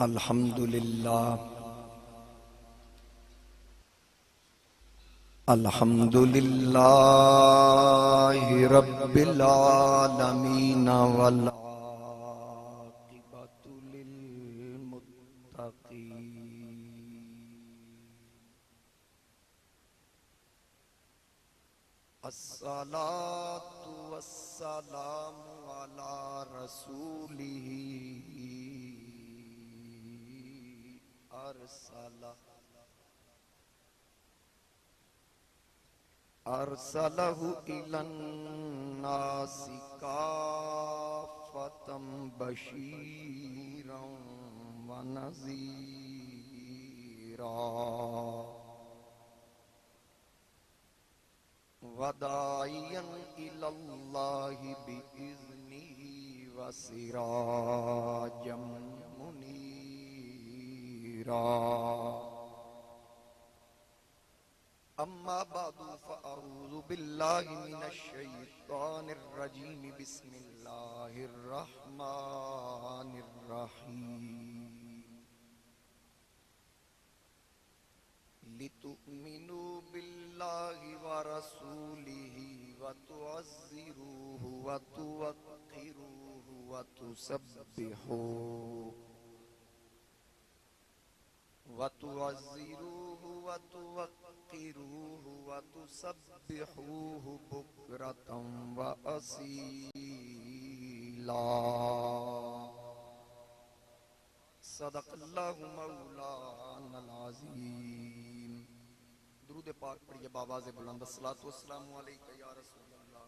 الحمدللہ رب العالمین والعاقبۃ للمتقین الصلاۃ والسلام علی رسولہ ارسلہ الی الناس کافۃ بشیرا ونذیرا وداعیا الی اللہ بإذنہ وسراجا منیرا اما بعد فاعوذ باللہ من الشیطان الرجیم بسم اللہ الرحمن الرحیم لتؤمنوا باللہ ورسولہ وتعزروہ وتوقروہ وتسبحوہ وتسبحوه بكرة وأصيلا صدق اللہ مولانا العظیم۔ درود پاک پڑھیے بآواز بلند، الصلاۃ والسلام علیک یا رسول اللہ۔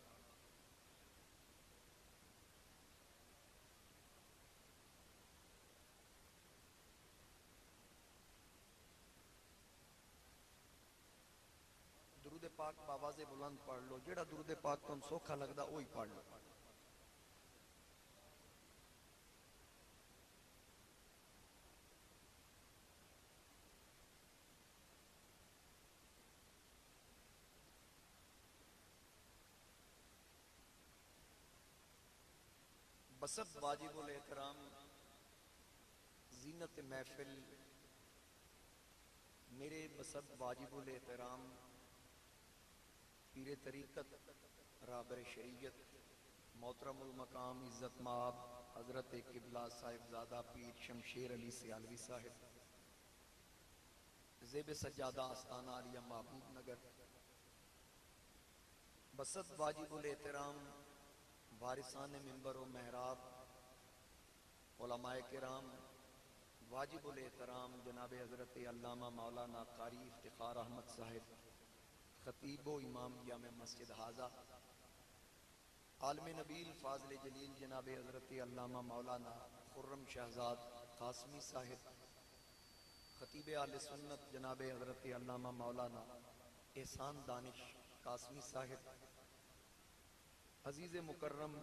درود پاک بآواز بلند پڑھ لو، جیڑا درود پاک تم سوکھا لگدا وہی پڑھ لو۔ بسط واجب الاحترام زینت محفل میرے بسط واجب الاحترام پیر طریقت رابر شریعت محترم المقام عزت مآب حضرت قبلہ صاحبزادہ پیر شمشیر علی سیالوی صاحب، زیب سجادہ آستانہ عالیہ محبوب نگر، بسط واجب الاحترام وارثان منبر و محراب، علماء کرام، واجب الاحترام جناب حضرت علامہ مولانا قاری افتخار احمد صاحب، خطیب و امام جامع مسجد حاضہ، عالم نبیل فاضل جلیل جناب حضرت علامہ مولانا خرم شہزاد قاسمی صاحب، خطیب اہل سنت جناب حضرت علامہ مولانا احسان دانش قاسمی صاحب، عزیز مکرم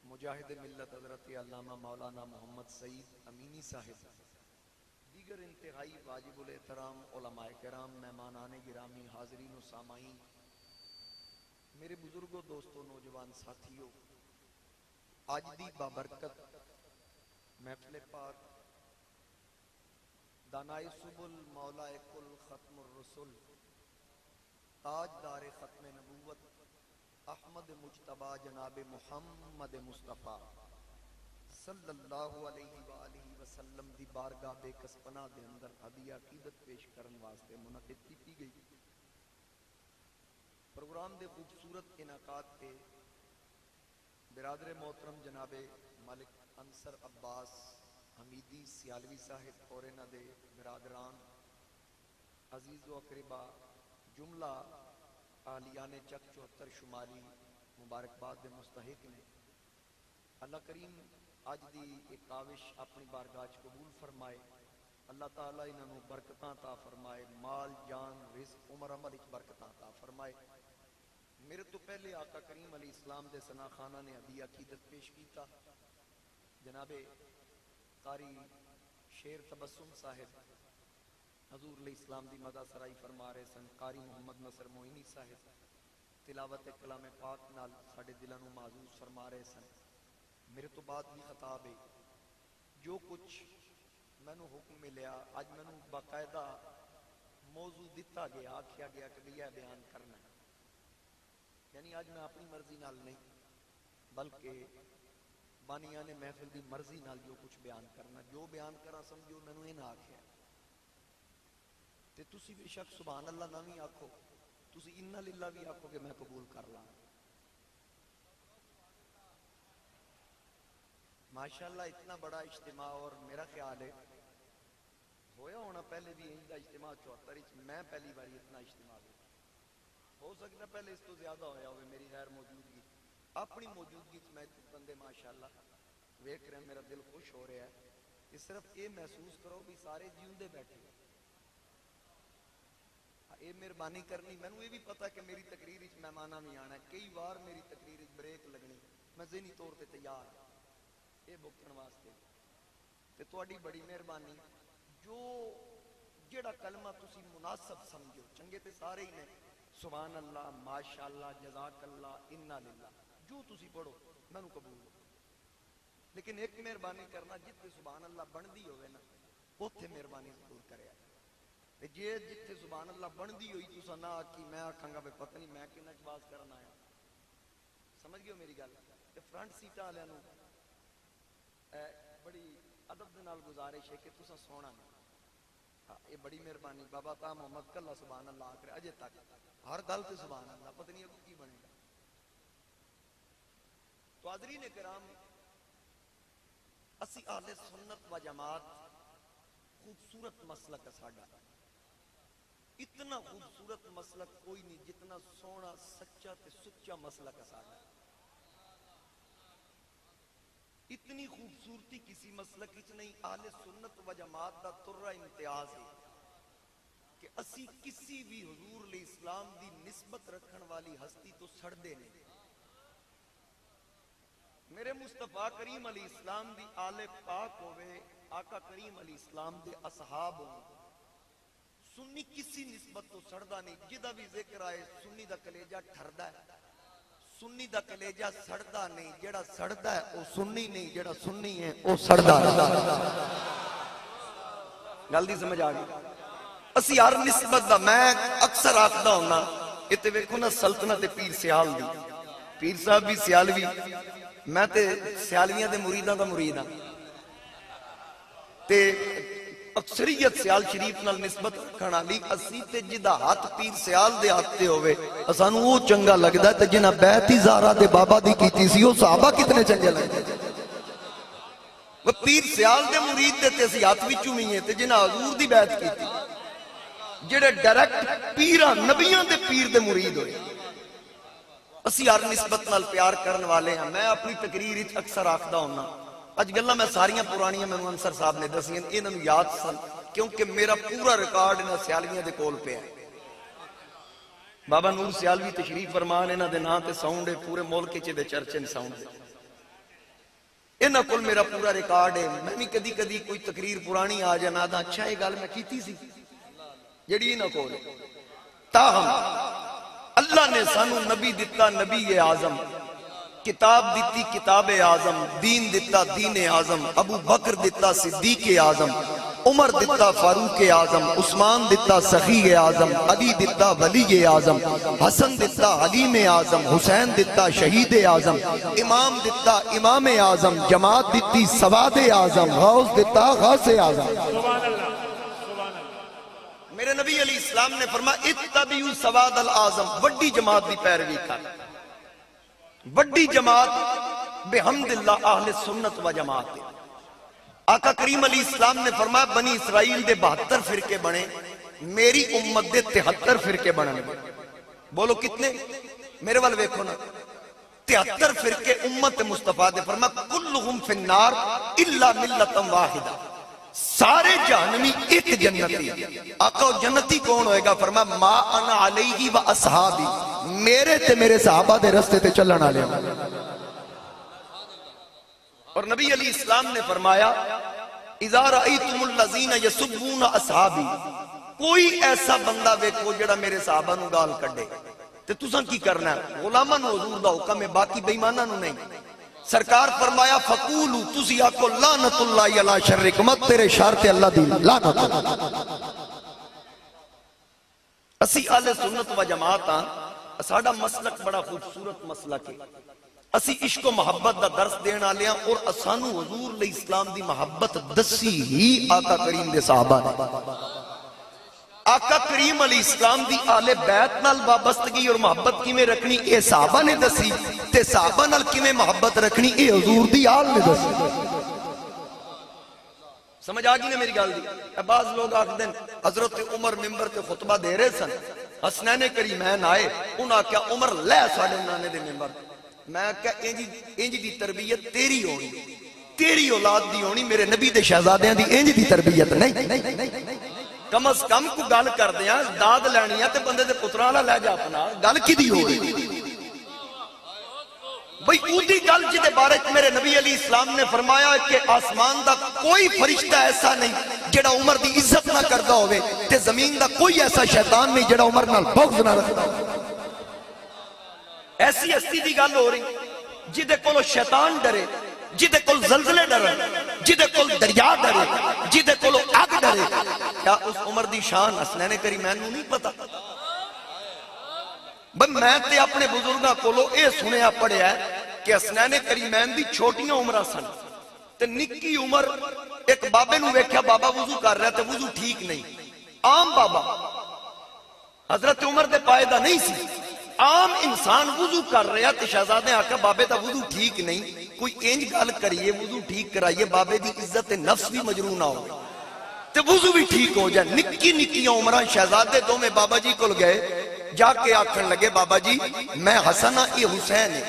مجاہد ملت حضرت علامہ مولانا محمد سعید امینی صاحب، دیگر انتہائی واجب الاحترام علماء کرام، مہمانان گرامی، حاضرین و سامعین، میرے بزرگوں، دوستوں، نوجوان ساتھیوں، آج دی بابرکت محفل پاک دانائے سبل مولا کل ختم الرسل تاج دار ختم نبوت احمد مجتبی جناب محمد مصطفیٰ صلی اللہ علیہ وآلہ وسلم دی بارگاہ بے کس پناہ دے اندر ہدیہ عقیدت پیش کرن واسطے منعقد کی گئی۔ پروگرام دے خوبصورت انعقاد کے برادر محترم جناب ملک انصر عباس حمیدی سیالوی صاحب اور انہ دے برادران عزیز و اقربا جملہ اہلیان چک 74 شمالی مبارکباد دے مستحق نے۔ اللہ کریم آج دی ایک کاوش اپنی بارگاہ قبول فرمائے، اللہ تعالیٰ انہوں برکتاں عطا فرمائے، مال جان رزق عمر عمل اچ برکتاں عطا فرمائے۔ میرے تو پہلے آقا کریم علیہ السلام دے ثنا خانہ نے ہدیہ عقیدت پیش کیتا، جناب قاری شیر تبسم صاحب حضور علیہ السلام دی مدح سرائی فرما رہے سن، قاری محمد نصر معینی صاحب تلاوت کلام پاک نال ساڑے دلوں نو معزوز فرما رہے سن۔ میرے تو بعد بھی خطاب ہے، جو کچھ مینوں حکم ملیا، اج مینوں باقاعدہ موضوع دتا گیا، آکھیا گیا کہ یہ بیان کرنا ہے، یعنی اج میں اپنی مرضی نال نہیں بلکہ بانیان محفل دی مرضی نال جو کچھ بیان کرنا، جو بیان کرا سمجھو مینوں یہ نہ آکھیا تے تسی بے شک سبحان اللہ نہ بھی آکھو، تسی انا للہ بھی آکھو کہ میں قبول کر لاں۔ ماشاءاللہ اتنا بڑا اجتماع، اور میرا خیال ہے ہویا ہونا پہلے بھی ان کا اجتماع 74 میں پہلی باری اتنا اجتماع ہو سکتا پہلے اس تو زیادہ ہویا ہوئے میری غیر موجودگی، اپنی موجودگی میں بندے ماشاءاللہ ویکھ رہے ہیں، میرا دل خوش ہو رہا ہے کہ صرف یہ محسوس کرو بھی سارے جیوندے بیٹھے، یہ مہربانی کرنی۔ مینوں یہ بھی پتا کہ میری تقریر وچ مہماناں بھی آنا ہے، کئی بار میری تقریر وچ بریک لگنی، میں ذہنی طور تے تیار یہ بکن واسطے، تے تہاڈی بڑی مہربانی، جو جڑا کلمہ تسی مناسب سمجھو، چنگے تے سارے ہی نے، سبحان اللہ، ماشاءاللہ، جزاک اللہ، انا للہ، جو تسی پڑھو مینوں قبول ہو، لیکن ایک مہربانی کرنا، جتنے سبحان اللہ بندی ہوئے نا اوتھے مہربانی ضرور کریا جی، جتنے سبحان اللہ بندی ہوئی تسا نہ آکھی میں آکھاں گا پتہ نہیں میں کنا باز کرنا آیا، سمجھ گئے میری گل؟ تے فرنٹ سیٹاں والےاں نوں بڑی ادب دے نال گزارش ہے کہ تسا سونا نہیں، یہ بڑی مہربانی، بابا تا محمد کلا سبحان اللہ آکھ رہے اجے تک ہر گل تے سبحان اللہ، پتہ نہیں اب کی بنے گا۔ تو حاضرین کرام، اسی اہل سنت و جماعت خوبصورت مسلک ہے ساڈا، اتنا خوبصورت مسلک کوئی نہیں جتنا سونا سچا تے سچا مسلک ہے ساڈا، اتنی خوبصورتی کسی مسلک وچ نہیں۔ اہل سنت و جماعت دا ترا امتیاز ہے کہ اسی کسی بھی حضور علیہ السلام دی نسبت رکھن والی ہستی تو سڑدے نہیں۔ میرے مصطفیٰ کریم علیہ السلام دی آل پاک ہوئے، آقا کریم علیہ السلام دے اصحاب ہوئے، سنی کسی نسبت تو سڑدا نہیں، جدہ بھی ذکر آئے سنی دا کلیجہ ٹھردا ہے، سنی دا کلیجہ سڑدا نہیں، جڑا سڑدا ہے وہ سنی نہیں، جڑا سنی ہے وہ سڑدا ہے۔ گل دی سمجھ آ گئی؟ اسی ہر نسبت دا، میں اکثر آکھدا ہونا، تے ویکھو نا سلطنت پیر سیال دی، پیر صاحب بھی سیالوی، میں تے سیالویاں دے مریداں دا مرید ہاں، تے اکثریت سیال شریف نال نسبت رکھن والی، اسی تے جدا ہاتھ پیر سیال دے ہاتھ تے ہوئے اسانو وہ چنگا لگدا ہے، تے جنہاں بیعت ہی زہرا دے بابا دی کیتی سی وہ صحابہ کتنے چنگے لگدے، وہ پیر سیال دے مرید دے تے اسی ہاتھ وچوں ہی ہیں، تے جنہاں حضور دی بیعت کیتی، جڑے ڈائریکٹ پیراں نبیاں دے پیر دے مرید ہوئے، اسی ہر نسبت نال پیار کرن والے ہیں۔ میں اپنی تقریر وچ اکثر آکھدا ہونا، اج گلاں میں ساریاں پرانیاں میں انصر صاحب نے دسیاں، انہاں نوں یاد سن کیونکہ میرا پورا ریکارڈ انہاں سیالویاں دے کول پیا ہے۔ بابا نور سیالوی تشریف فرمان، انہاں دے نام تے ساؤنڈ ہے، پورے ملک وچ دے چرچے نے ساؤنڈ دے، انہاں کول میرا پورا ریکارڈ ہے۔ میں بھی کدی کدی کوئی تقریر پرانی آ جانا دا اچھا یہ گل میں کیتی سی جڑی انہاں کول، تاہم اللہ نے سانو نبی دتا نبی اعظم، کتاب دیتی کتاب اعظم، دین دیتا دین اعظم، ابو بکر دیتا صدیق اعظم، عمر دیتا فاروق اعظم، عثمان دیتا سخی اعظم، علی دیتا ولی اعظم، حسن دیتا حلیم اعظم، حسین دیتا شہید اعظم، امام دیتا امام اعظم، جماعت دیتی سواد اعظم، غوث دیتا غوث اعظم۔ میرے نبی علیہ السلام نے فرمایا اتبعوا سواد الاعظم، وڈی جماعت دی پیروی کر، وڈی جماعت بحمد اللہ اہل سنت و جماعت ہے۔ آقا کریم علیہ السلام نے فرمایا بنی اسرائیل دے 72 فرقے بنے، میری امت دے 73 فرقے بننے، بولو کتنے؟ میرے والے ویکھو نا، 73 فرقے امت مصطفیٰ دے، فرمایا کلہم فی النار الا ملۃ واحدہ، سارے جہنمی ایک جنتی۔ آقا جنتی کون ہوئے گا؟ فرمایا ما انا علیہ و اصحابی، میرے تے میرے صحابہ دے رستے تے چلن والے۔ اور نبی علیہ السلام نے فرمایا اذا رأیتم الذین یسبون اصحابی، کوئی ایسا بندہ ویکھو جڑا میرے صحابہ نو گال کڈے تے تساں کی کرنا ہے؟ غلاماں نو حضور دا حکم ہے، باقی بے ایماناں نو نہیں۔ سرکار فرمایا فقولو تسی آکو لعنت اللہ علی شرکم، تیرے شر تے اللہ دی لعنت۔ اسی اہل سنت و جماعت ہاں، ساڈا مسلک بڑا خوبصورت مسلک ہے۔ اسی عشق و محبت دا درس دین والے ہاں، اور اسانو حضور علیہ السلام دی محبت دسی ہی آقا کریم دے صحابہ نے۔ آقا کریم علیہ السلام دی آل بیت نال وابستگی اور محبت کیویں رکھنی اے صحابہ نے دسی، تے صحابہ نال کیویں محبت رکھنی اے حضور دی آل نے دسی۔ سمجھ آگی نا میری گل دی؟ بعض لوگ آکھ دیں حضرت عمر ممبر تے خطبہ دے رہے سن، حسنین کریمین آئے، انہاں کیا عمر لے ساڑے نانے دے ممبر، میں کہا انج دی تربیت تیری ہونی، تیری اولاد دی ہونی، میرے نبی دے شہزادیاں دی انج دی تربیت نہیں۔ کم از کم کو گل کر دیاں داد لینی ہے تے بندے دے پترانا لے جا اپنا، گل کی دی ہو رہی بھئی اودی گل جدے بارے میرے نبی علیہ السلام نے فرمایا کہ آسمان دا کوئی فرشتہ ایسا نہیں جڑا عمر دی عزت نہ کردہ ہوئے، تے زمین دا کوئی ایسا شیطان نہیں جڑا عمر نال بغض نہ رکھتا ہوئے۔ ایسی ہستی دی گل ہو رہی جدے کولو شیطان ڈرے، جدے کول زلزلے ڈرے، جدے کول دریا ڈرے، جدے کولو اگ ڈرے، کیا اس عمر دی شان حسنین کریمین نوں نہیں پتا؟ بھئی میں تے اپنے بزرگاں کولو اے سنیا پڑیا ہے کہ حسنین کریمین دی چھوٹیاں عمرہ سن، تے نکی عمر ایک بابے نو ویکھیا بابا وضو کر رہا تے وضو ٹھیک نہیں، عام بابا حضرت عمر دے پائے دا نہیں سی، عام انسان وضو کر رہا تے شہزادے آکھا بابے دا وضو ٹھیک نہیں، کوئی انج گل کریے وضو ٹھیک کرائیے بابے دی عزت نفس بھی مجروح نہ ہو تے وضو بھی ٹھیک ہو جائے۔ نکی نکی عمرہ شہزادے دو میں بابا جی کل گئے، جا کے آکھن لگے بابا جی میں حسن ہاں یہ حسین ہے،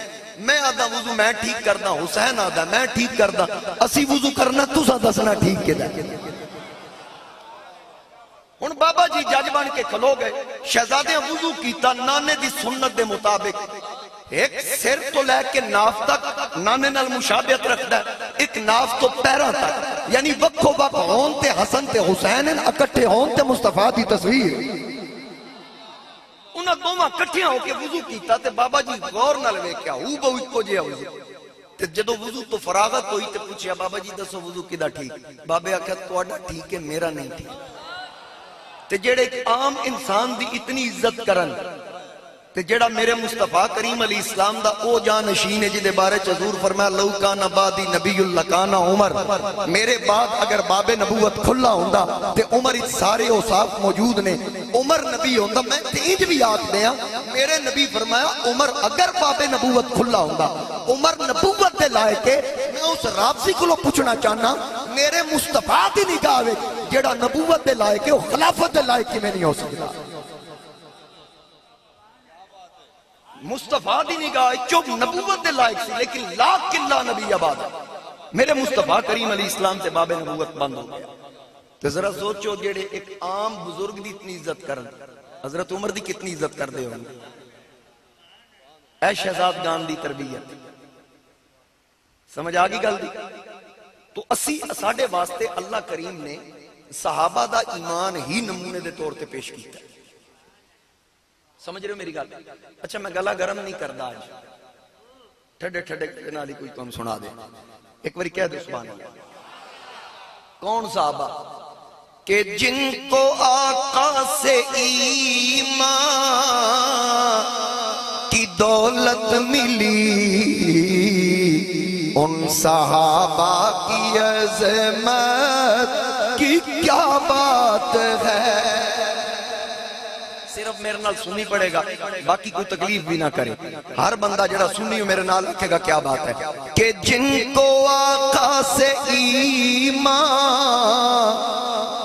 میں آدھا وضو میں ٹھیک کردا، حسین آدھا میں ٹھیک کردا، اسی وضو کرنا تسا دسنا ٹھیک کے دا۔ ہن بابا جی جج بن کے کھلو گئے، شہزادے وضو کیتا نانے دی سنت دے مطابق، ایک سر تو لے کے ناف تک نانے نال مشابہت رکھدا ہے، ایک ناف تو پیراں تک، یعنی وکھو وکھ ہون تے حسن تے حسین اکٹھے ہون تے مصطفیٰ دی تصویر۔ انہاں دوواں کٹھیاں ہو کے وضو کیتا تے بابا جی غور نال ویکھیا ہو بہو اکو جہا وضو، تے جدو وضو تو فراغت ہوئی تے پوچھیا بابا جی دسو وضو کدا ٹھیک؟ بابے آکھیا تہاڈا ٹھیک ہے میرا نہیں ٹھیک۔ تے جڑے ایک عام انسان دی اتنی عزت کرن تے جڑا میرے مصطفیٰ کریم علیہ السلام دا او جانشین ہے جدے بارے حضور فرمایا لو کان بعدی نبی لکان عمر، میرے بعد اگر باب نبوت کھلا ہوندا تے عمر سارے اوصاف موجود نے، عمر نبی ہوندا، میں تینج بھی آکھ دیاں میرے نبی فرمایا عمر اگر باب نبوت کھلا ہوندا، عمر نبوت دے لائق ہے۔ میں اس رابطی کو پوچھنا چاہنا میرے مصطفیٰ دی نگاہ وچ جڑا نبوت دے لائق ہے وہ خلافت دے لائق کی میں نہیں ہو سکتا۔ مصطفیٰ دی نگاہ چوب نبوت دے لائق سی، لیکن لاکھ کلہ نبی آباد میرے مصطفیٰ کریم علیہ السلام سے باب نبوت بند ہو گیا۔ تو ذرا سوچو جڑے ایک عام بزرگ دی اتنی عزت کرن، حضرت عمر دی کتنی عزت کر دے ہوں گے۔ اے شہزاد گان دی تربیت سمجھ آگی گل دی؟ تو اسی ساڑھے واسطے اللہ کریم نے صحابہ دا ایمان ہی نمونے دے طور تے پیش کیتا ہے۔ سمجھ رہے ہو میری گل؟ اچھا میں گلا گرم نہیں کردا آج، ٹھڈے ٹھڈے نالی کوئی تم سنا دے، ایک باری کہہ دو سبحان اللہ۔ کون صحابہ کہ جن کو آقا سے ایمان کی دولت ملی، ان صحابہ کی عظمت کی کیا بات ہے۔ صرف میرے نال سنی پڑے گا، باقی کوئی تکلیف بھی نہ کرے، ہر بندہ جڑا سنی ہو میرے نال رکھے گا کیا بات ہے کہ جن کو آقا سے ایمان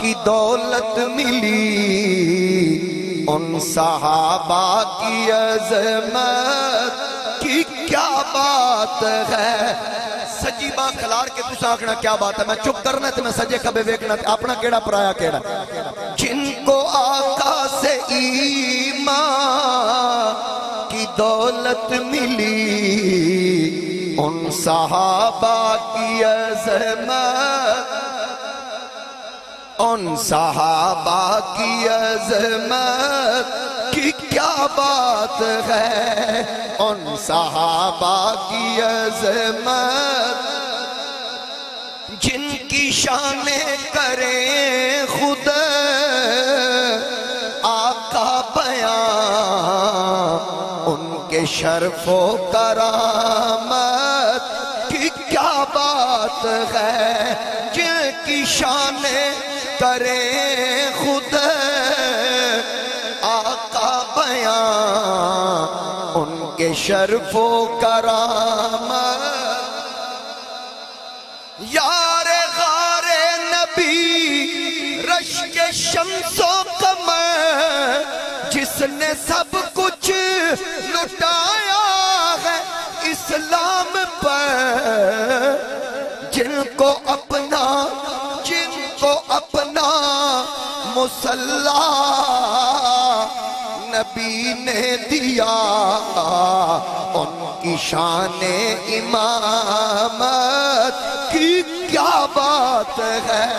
کی دولت ملی، ان صحابہ کی عظمت کی کیا بات ہے۔ سجی باں کھلار کے تُسا آکھنا کیا بات ہے، میں چپ کرنا تے میں سجے کھبے ویکھنا تے اپنا کیڑا پرایا کیڑا۔ جن کو آقا سے ایمان کی دولت ملی، ان صحابہ کی عظمت، ان صحابہ کی عظمت کی کی کیا بات ہے، ان صحابہ کی عظمت جن کی شانیں کریں خود آقا بیان، ان کے شرف و کرامت کی کیا بات ہے، جن کی شانیں کریں خود آقا بیان، ان کے شرف و کرامت۔ یار غار نبی رشک شمس و قمر، جس نے سب کچھ لٹایا ہے اسلام پر، جن کو اپنا مصلی نبی نے دیا، ان کی شان امامت کی کیا بات ہے،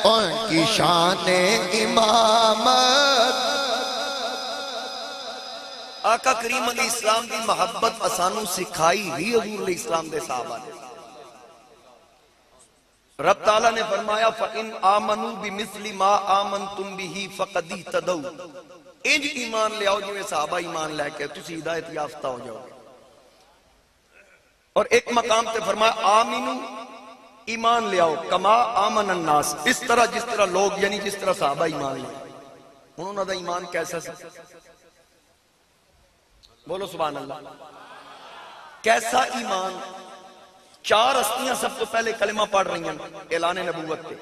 ان کی شان امامت۔ آقا کریم علیہ السلام کی محبت اسانو سکھائی ہی حضور علیہ السلام دے صحابہ نے۔ رب تعالیٰ نے فرمایا فَإِنْ آمَنُوا بِمِثْلِ مَا آمَنْتُمْ بِهِ فَقَدْ اهْتَدَوْا، انج ایمان لے آؤ جو صحابہ ایمان لے کے تسی ہدایت یافتہ ہو جاؤ گے۔ اور ایک مقام تے فرمایا آمینو، ایمان لے آؤ کما آمن الناس، اس طرح جس طرح لوگ یعنی جس طرح صحابہ ایمان لے۔ انہوں نے ایمان کیسا سی؟ بولو سبحان اللہ، کیسا ایمان؟ چار ہستیاں سب تو پہلے کلمہ پڑھ رہی ہیں اعلان نبوت کے،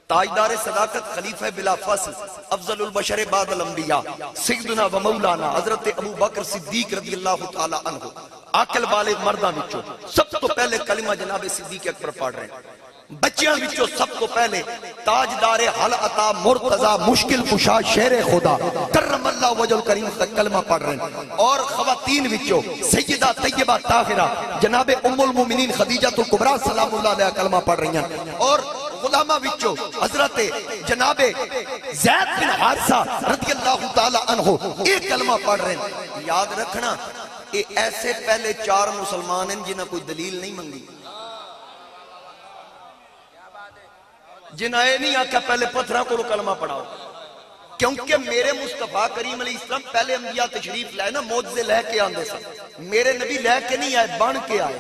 تاجدار صداقت خلیفہ بلا فصل افضل البشر بعد الانبیاء سیدنا و مولانا حضرت ابو بکر صدیق رضی اللہ تعالی عنہ، عاقل بالغ مرداں وچوں سب تو پہلے کلمہ جناب صدیق اکبر پڑھ رہے ہیں۔ بچیاں وچوں سب تو پہلے تاجدار حل عطا مرتضی مشکل کشا شیر خدا کرم اللہ وجہ الکریم تک کلمہ پڑھ رہے ہیں۔ اور خواتین وچوں سیدہ طیبہ طاہرہ جناب ام المومنین خدیجہ الکبریٰ سلام اللہ علیہ کلمہ پڑھ رہی ہیں۔ اور غلامہ وچوں حضرت جناب زید بن حارثہ رضی اللہ تعالی عنہ ایک کلمہ پڑھ رہے ہیں۔ یاد رکھنا یہ ایسے پہلے چار مسلمان ہیں جنہاں کوئی دلیل نہیں منگی، جنہاں یہ نہیں آکھا پہلے پتھراں کو کلمہ پڑھاؤ، کیونکہ میرے مصطفیٰ کریم علیہ السلام پہلے انبیاء تشریف لائے نا معجزے لے کے آندے سن، میرے نبی لے کے نہیں آئے بن کے آئے،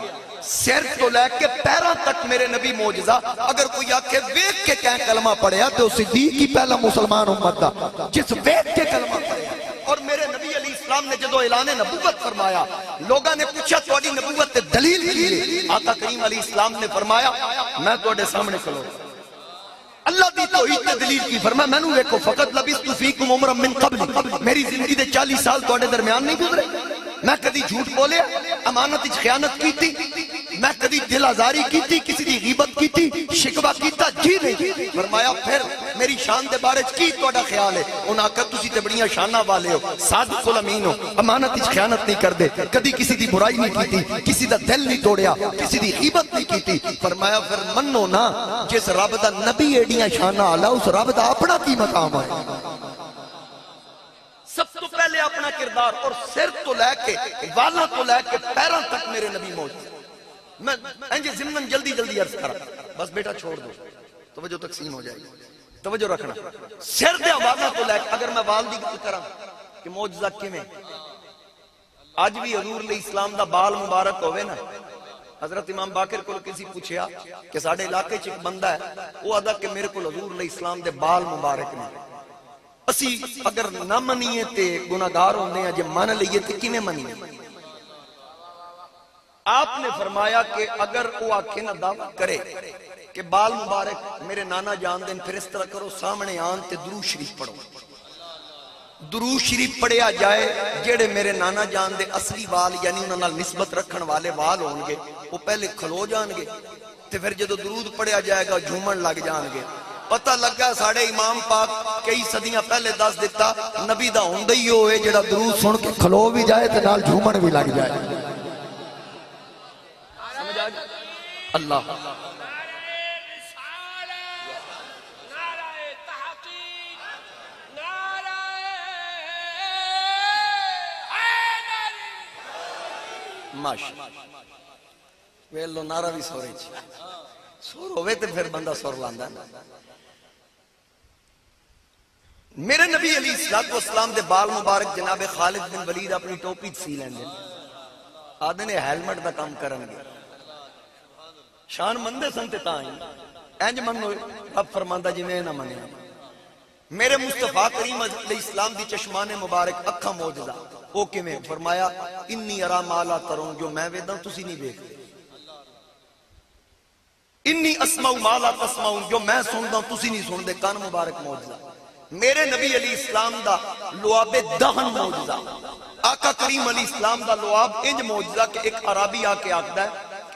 سر تو لے کے پیروں تک میرے نبی معجزہ۔ اگر کوئی آکھے ویکھ کے کہیں کلمہ پڑھیا تو صدیق ہی پہلا مسلمان امت دا جس ویکھ کے کلمہ پڑھیا۔ اور میرے نبی علیہ السلام نے جدو اعلان نبوت فرمایا، لوگاں نے پوچھا تہاڈی نبوت تے دلیل کی ہے؟ آقا کریم علیہ السلام نے فرمایا میں تہاڈے سامنے کھلو، اللہ دی توحید تے دلیل کی، فرمایا مینوں ویکھو فقط لبثت فیکم عمرا من قبل، میری زندگی دے 40 سال تہاڈے درمیان نہیں گزرے، میں کدی جھوٹ بولیا، امانت وچ خیانت کیتی، میں کدی دل آزاری کیتی، کسی دی غیبت کیتی، شکوہ کیتا جی نہیں۔ فرمایا پھر میری شان دے بارے کی تہاڈا خیال ہے؟ انہاں کہ تسی تے بڑیاں شاناں والے ہو، صادق الامین ہو، امانت وچ خیانت نہیں کردے، کدی کسی دی برائی نہیں کیتی، کسی دا دل نہیں توڑیا، کسی دی غیبت نہیں کیتی۔ فرمایا پھر منو نا جس رب دا نبی ایڈیاں شاناں والا اس رب دا اپنا کی مقام ہے؟ سب تو پہلے اپنا کردار، اور سر تو لے کے والا تو لے کے پیروں تک میرے نبی موجود۔ میں انجے ضمن جلدی جلدی عرض کرا، بس بیٹا چھوڑ دو، توجہ تقسیم ہو جائے گی، توجہ رکھنا۔ سر دے والا تو لے کے، اگر میں وال دی گل کراں کہ معجزہ کیویں، اج بھی حضور علیہ السلام دا بال مبارک ہوئے نا، حضرت امام باقر کو کسی پوچھیا کہ ساڑھے علاقے چ ایک بندہ ہے، وہ آدھا کہ میرے کو حضور علیہ السلام دے بال مبارک نے، اسی اگر نہ منیے تے گناہگار ہوندے ہیں، جے من لئیے تے کیویں منیے؟ آپ نے فرمایا کہ اگر وہ آنکھیں نہ دعویٰ کرے کہ بال مبارک میرے نانا جان دیں، پھر اس طرح کرو سامنے آن تے درود شریف پڑھو، درود شریف پڑھیا جائے، جیڑے میرے نانا جان دے اصلی وال یعنی انہاں نال نسبت رکھن والے وال ہون گے وہ پہلے کھلو جان گے، تے پھر جدو درود پڑھیا جائے گا جھومن لگ جان گے۔ پتہ لگا ساڑھے امام پاک کئی صدیاں پہلے دس دیتا نبی دا ہوندہ ہی ہوئے جڑا درود سن کے کھلو بھی جائے تے نال جھومن بھی لگ جائے۔ سمجھ آ گیا؟ اللہ ماشاء ویلو نارا بھی سورے سور ہوئے تو پھر بندہ سور لاندا نا. میرے نبی علیہ السلام دے بال مبارک جناب خالد بن ولید اپنی ٹوپی سی لیندے آدھے نے ہیلمٹ دا کام کرن گے شان مندے سن تے تاں انج منو رب فرماندا جی میں نہ منیا. میرے مصطفیٰ کریم علیہ السلام دی چشمان مبارک اکھاں معجزہ او کیویں فرمایا انی ارا ما لا ترون جو میں ویکھدا تسی نہیں ویکھدے انی اسمع ما لا تسمعون جو میں سندا تسی نہیں سندے کان مبارک معجزہ. میرے نبی علیہ السلام دا لعاب دہن معجزہ آقا کریم علیہ السلام دا لعاب انج معجزہ کہ ایک عربی آ کے آکھدا ہے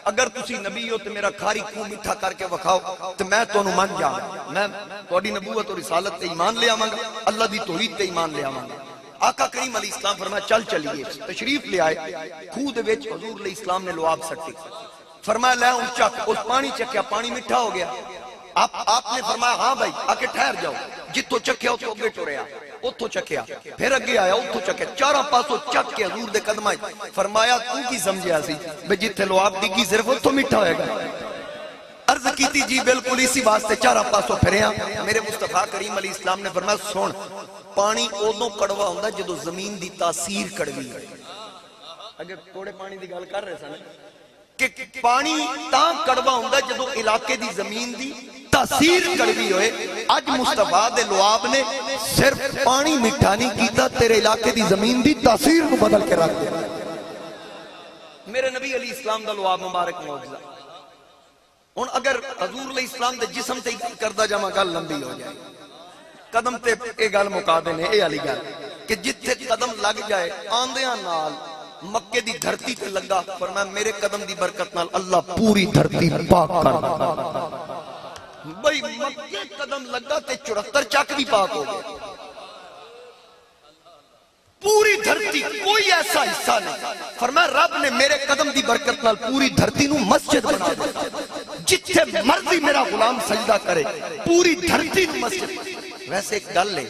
اگر تسی نبی ہو تو میرا کھاری کھو میٹھا کر کے وکھاؤ تو میں تانوں من جاواں میں تہاڈی نبوت اور رسالت تے ایمان لے آواں گا اللہ دی توحید تے ایمان لے آواں گا. آقا کریم علیہ السلام فرمایا چل چلیے تشریف لے آئے کھو دے وچ حضور علیہ السلام نے لعاب سٹی فرمایا لے اون چک اس پانی چکیا پانی میٹھا ہو گیا. آپ نے فرمایا ہاں بھائی آکے ٹھہر جاؤ جتوں چکیا اتوں اگے ٹریا اتوں چکیا پھر اگے آیا اتوں چکیا چاروں پاسوں چک کے حضور دے قدماں فرمایا تو کی سمجھیا سی بے جتھے لعاب ڈگی صرف اتوں میٹھا ہوئے گا. عرض کیتی جی بالکل اسی واسطے چاروں پاسوں پھریا. میرے مصطفیٰ کریم علیہ السلام نے فرمایا سن پانی ادوں کڑوا ہوندا جدوں زمین دی تاثیر کڑوی ہے. اگر تھوڑے پانی دی گل کر رہے سن کہ پانی تاں کڑوا ہوندا جدوں علاقے دی زمین دی تاثیر کڑوی ہوئے. اج مصطفیٰ دے لعاب نے صرف پانی میٹھا نہیں کیتا تیرے علاقے دی زمین دی تاثیر کو بدل کے رکھ دیا. میرے نبی علیہ السلام دا لعاب مبارک معجزہ. ہن اگر حضور علیہ السلام دے جسم تے گل کردا جاواں گل لمبی ہو جائے قدم تے اے گل مکا دینے اے والی گل کہ جتھے قدم لگ جائے آندیاں نال مکے دی دھرتی تے لگا فرمایا میرے قدم دی برکت نال اللہ پوری دھرتی پاک کر بھئی مکے قدم لگا تے 74 چک بھی پاک ہو گئے. پوری دھرتی کوئی ایسا حصہ نہیں. فرمایا رب نے میرے قدم دی برکت نال پوری دھرتی نو مسجد بنا دیا جتھے مرضی میرا غلام سجدہ کرے پوری دھرتی نو مسجد. ویسے ایک گل ہے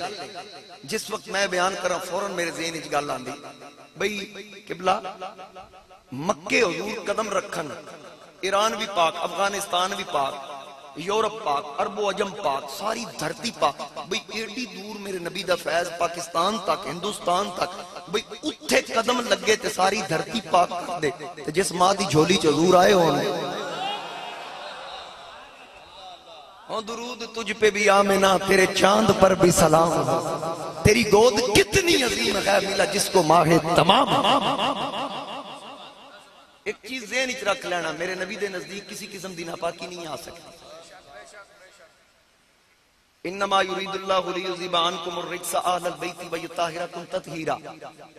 جس وقت میں بیان کراں فوراں میرے ذہن وچ گل آندی بھئی قبلہ مکے حضور قدم رکھن ایران بھی پاک افغانستان بھی پاک یورپ پاک عرب و عجم پاک ساری دھرتی پاک بھئی ایڈی دور میرے نبی دا فیض پاکستان تک ہندوستان تک بھئی اتھے قدم لگے تے ساری دھرتی پاک کر دے تے جس ماں دی جھولی چ حضور آئے ہونے درود تجھ پہ بھی آمنہ تیرے چاند پر بھی سلام تیری گود کتنی عظیم ہے ملا جس کو ماہ تمام. ایک چیز ذہن وچ رکھ لینا میرے نبی دے نزدیک کسی قسم دی ناپاکی نہیں آ سکتی. انما یرید اللہ لیذھب عنکم الرجس اہل البیت ویطہرکم تطہیرا.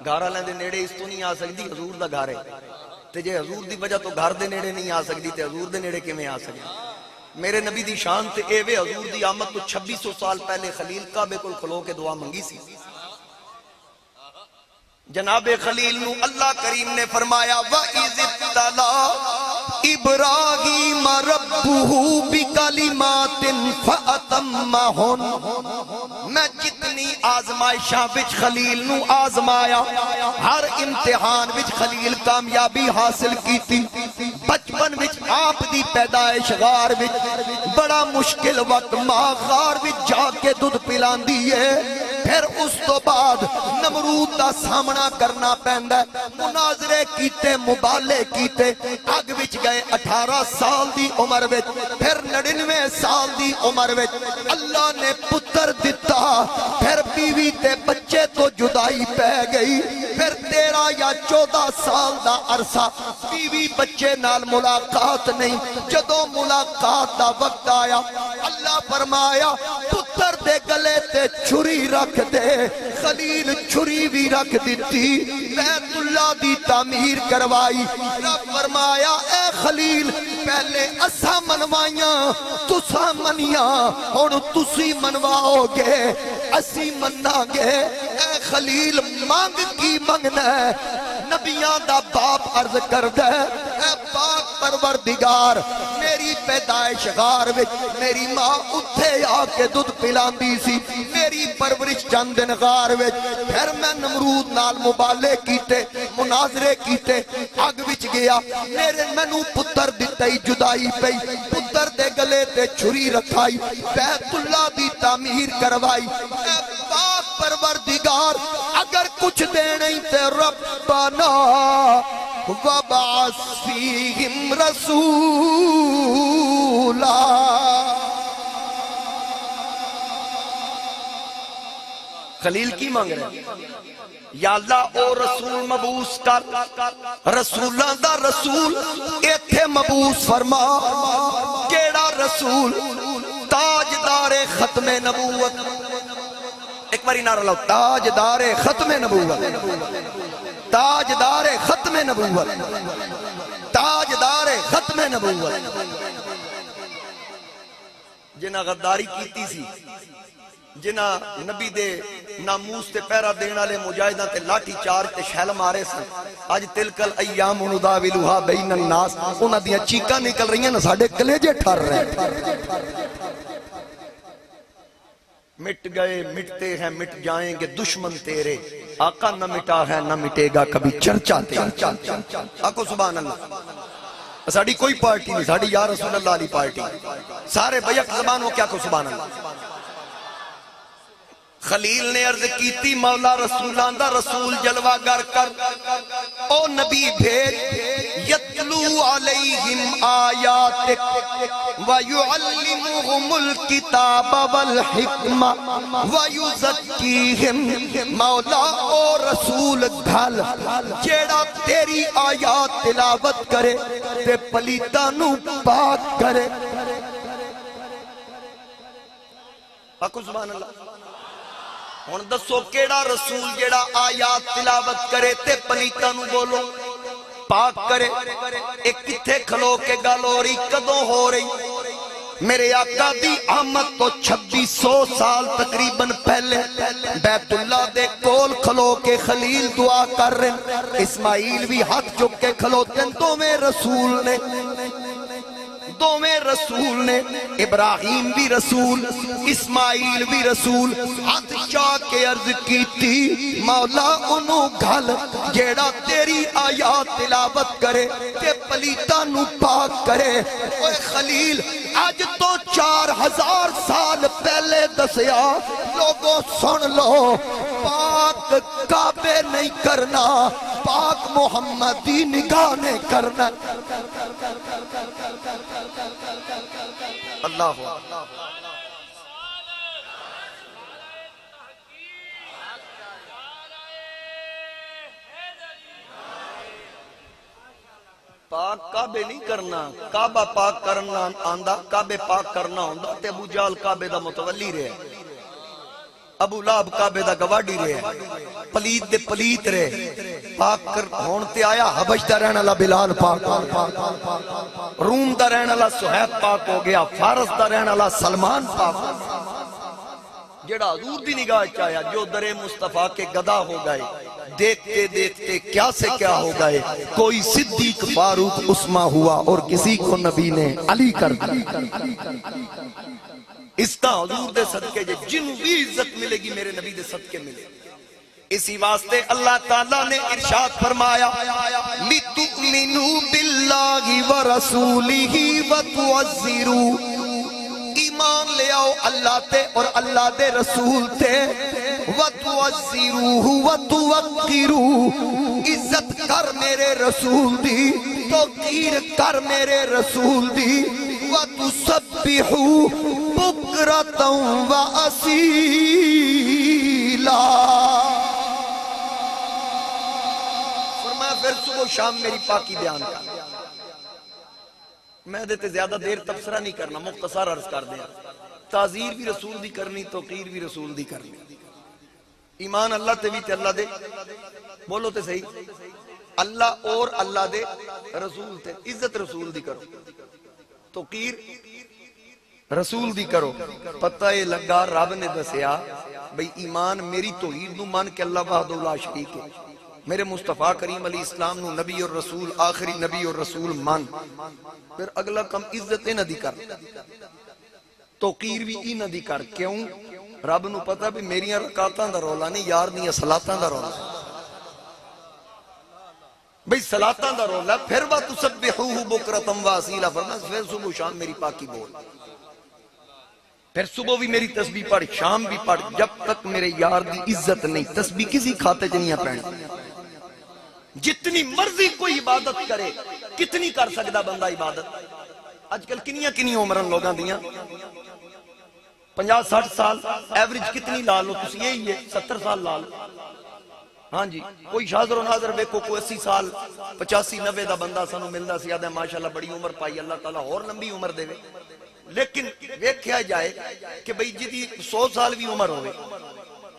گھر والے دے نیڑے اس تو نہیں آ سکتی حضور دا گھر ہے تے جے حضور دی وجہ تو گھر دے نیڑے نہیں آ سکتی تے حضور دے نیڑے کیویں آ سکتی. میرے نبی دی شان تے اے وے حضور دی آمد تو 2600 سال پہلے خلیل کعبے کول کھلو کے دعا منگی سی. جناب خلیل نو اللہ کریم نے فرمایا وَإِذِ ابْتَلَىٰ إِبْرَاهِيمَ رَبُّهُ بِكَلِمَاتٍ فَأَتَمَّهُنَّ. میں جتنی آزمائشاں وچ خلیل نو آزمایا ہر امتحان وچ خلیل کامیابی حاصل کیتی. بچپن وچ آپ دی پیدائش غار وچ بڑا مشکل وقت ماں غار وچ جا کے دودھ پلاندی ہے. پھر اس تو بعد نمرود دا سامنا کرنا پیندا ہے. مناظرے کیتے مبالے کیتے اگ وچ گئے 18 سال دی عمر وچ پھر 99 سال دی عمر وچ اللہ نے پتر دتا. پھر بیوی تے بچے تو جدائی پہ گئی. پھر 13 یا 14 سال دا عرصہ بیوی بچے نال ملاقات نہیں. جدوں ملاقات دا وقت آیا اللہ فرمایا پتر دے گلے تے چھری رکھ دے. خلیل چھری بھی رکھ دیتی بیت اللہ دی تعمیر کروائی. رب فرمایا اے خلیل پہلے اسا منوائیاں تسا منیاں ہن تسی منواؤ گے اسی مننا گے. اے خلیل مانگ کی منگنا ہے. نبیاں دا باپ عرض کردہ اے پاک پروردگار میری پیدائش غار وچ میری ماں اتھے آ کے دودھ پلاندی سی، میری پرورش چند دن غار وچ، پھر میں نمرود نال مبالے کیتے، مناظرے کیتے، اگ وچ گیا، میرے مینوں پتر دتائی جدائی پئی، پتر دے گلے تے چھری رکھائی، بیت اللہ دی تعمیر کروائی، اے پاک پروردگار اگر کچھ دینے تے ربنا وَبَعَثْ فِيهِمْ رَسُولًا، خلیل کی مانگ رہے ہیں یا اللہ او رسول مبعوث کر، رسولاں دا رسول ایتھے مبعوث فرما، کیڑا رسول؟ تاجدار ختم نبوت، ایک باری نعرہ لاؤ، تاجدار ختم نبوت، تاجدار ختم نبوت، تاجدار ختم نبوت، جنہ غداری کیتی سی، جنہ نبی دے ناموس تے پیرا دینا لے مجاہدہ تے لاٹھی چار تے شہل مارے سن، آج تلکل ایام نداولوہا بین الناس، انہاں دیاں چیکاں نکل رہی ہیں نا، ساڑھے کلیجے ٹھر رہے ہیں، مٹ گئے مٹتے ہیں مٹ جائیں گے دشمن تیرے، آقا نہ مٹا ہے نہ مٹے گا کبھی چرچا تیرے، آقا سبحان اللہ، ساڑھی کوئی پارٹی نہیں، ساڑھی یا رسول اللہ علی پارٹی، سارے بیک زبانوں کیا کو سبحان اللہ۔ خلیل نے عرض کیتی مولا رسولان دا رسول جلوہ گر کر، او نبی بھیج، یتلو علیہم آیاتک ویعلمہم الکتاب والحکمہ ویزکیہم، مولا او رسول گھل جیڑا تیری آیات تلاوت کرے تے پلیتانو پاک کرے، آقا سبحان اللہ۔ ہن دسو کیڑا رسول جیڑا آیات تلاوت کرے تے پلیتاں نو بولو پاک کرے؟ ایک کتھے کھلو کے گل ہو رہی، کدوں ہو رہی؟ میرے آقا دی آمد تو 2600 سال تقریباً پہلے بیت اللہ دے کول کھلو کے خلیل دعا کر رہے، اسماعیل بھی ہاتھ چک کے کھلوتے ہیں، دو میں رسول نے، دو میں رسول نے، ابراہیم بھی رسول، اسماعیل بھی رسول، ہاتھ چاہ کے عرض کیتی مولا انہوں گھل جیڑا تیری آیات تلاوت کرے تے پلیتاں نو پاک کرے۔ اوہ خلیل آج تو 4000 سال پہلے دسیا، لوگوں سن لو، پاک کعبے نہیں کرنا، پاک محمدی نگاہ نے کرنا۔ اللہ پاک کعبے نہیں کرنا، کعبہ پاک کرنا آندہ، کعبے پاک کرنا ہوندہ تے ابو جال کعبے دا متولی رہے، ابو لاب کعبے دا گواڈی رہے، پلیت دے پلیت رہے، پاک کر ہونتے آیا حبش دا رہنا اللہ بلال پاک، روم دا رہنا اللہ سہیب پاک ہو گیا، فارس دا رہنا اللہ سلمان پاک، جڑا حضور دی نگاہ چاہیا جو در مصطفیٰ کے گدا ہو گئے، دیکھتے دیکھتے کیا سے کیا ہو گئے، کوئی صدیق فاروق عثمان ہوا اور کسی کو نبی نے علی کر دیا۔ اس کا حضور دے صدقے جنہوں بھی عزت ملے گی میرے نبی دے صدقے ملے گی۔ اسی واسطے اللہ تعالیٰ نے ارشاد فرمایا لِتُؤْمِنُوا بِاللَّهِ وَرَسُولِهِ وَتُعَزِّرُوا، ایمان لے آؤ اللہ تے اور اللہ دے رسول تے، وَتُعَزِّرُوهُ وَتُوَقِّرُوا، عزت کر میرے رسول دی، توقیر کر میرے رسول دی، وَتُسَبِّحُوا بُكْرَةً وَأَصِيلًا، فرمایا پھر صبح و شام میری پاکی بیان کر۔ میں دیتے زیادہ دیر تبصرہ نہیں کرنا، مختصر عرض کر دیا، تعزیر بھی رسول دی کرنی، توقیر بھی رسول دی کرنی، ایمان اللہ تے بھی تے اللہ دے، بولو تے صحیح، اللہ اور اللہ دے رسول تے، عزت رسول دی کرو، توقیر رسول دی کرو۔ پتہ یہ لگا رب نے دسیا بھئی ایمان میری توحید نو مان کے اللہ وحدہ لا شریک ہے، میرے مصطفیٰ کریم علیہ السلام نو نبی اور رسول آخری نبی اور رسول مان پھر اگلا کم عزت نہ دی کر توقیر بھی نہ دی کر کیوں رب نو پتا بھی میریاں رکعتاں دا رولا نہیں یار دیاں صلاتاں دا رولا بھئی صلاتاں دا رولا پھر وَتُسَبِّحُوهُ بُكْرَةً وَأَصِيلًا فرمایا پھر صبح و شام میری پاکی بول پھر صبح بھی میری تسبیح پڑھ شام بھی پڑھ جب تک میرے یار دی عزت نہیں تسبیح کسی کھاتے جنیاں پہنے جتنی مرضی کوئی عبادت کرے کتنی کر سکتا بندہ عبادت آج کل کنیاں عمرن لوگاں دیاں 50-60 سال ایوریج کتنی لال ہو تسی یہی ہے 70 سال لال ہاں جی کوئی شاذر و ناظر ویکو کوئی 80 سال 85-90 دا بندہ سانو ملدا سی آدھا ماشاءاللہ بڑی عمر پائی اللہ تعالیٰ اور لمبی عمر دے لیکن ویکھیا جائے کہ بھئی جدی 100 سال بھی عمر ہوئے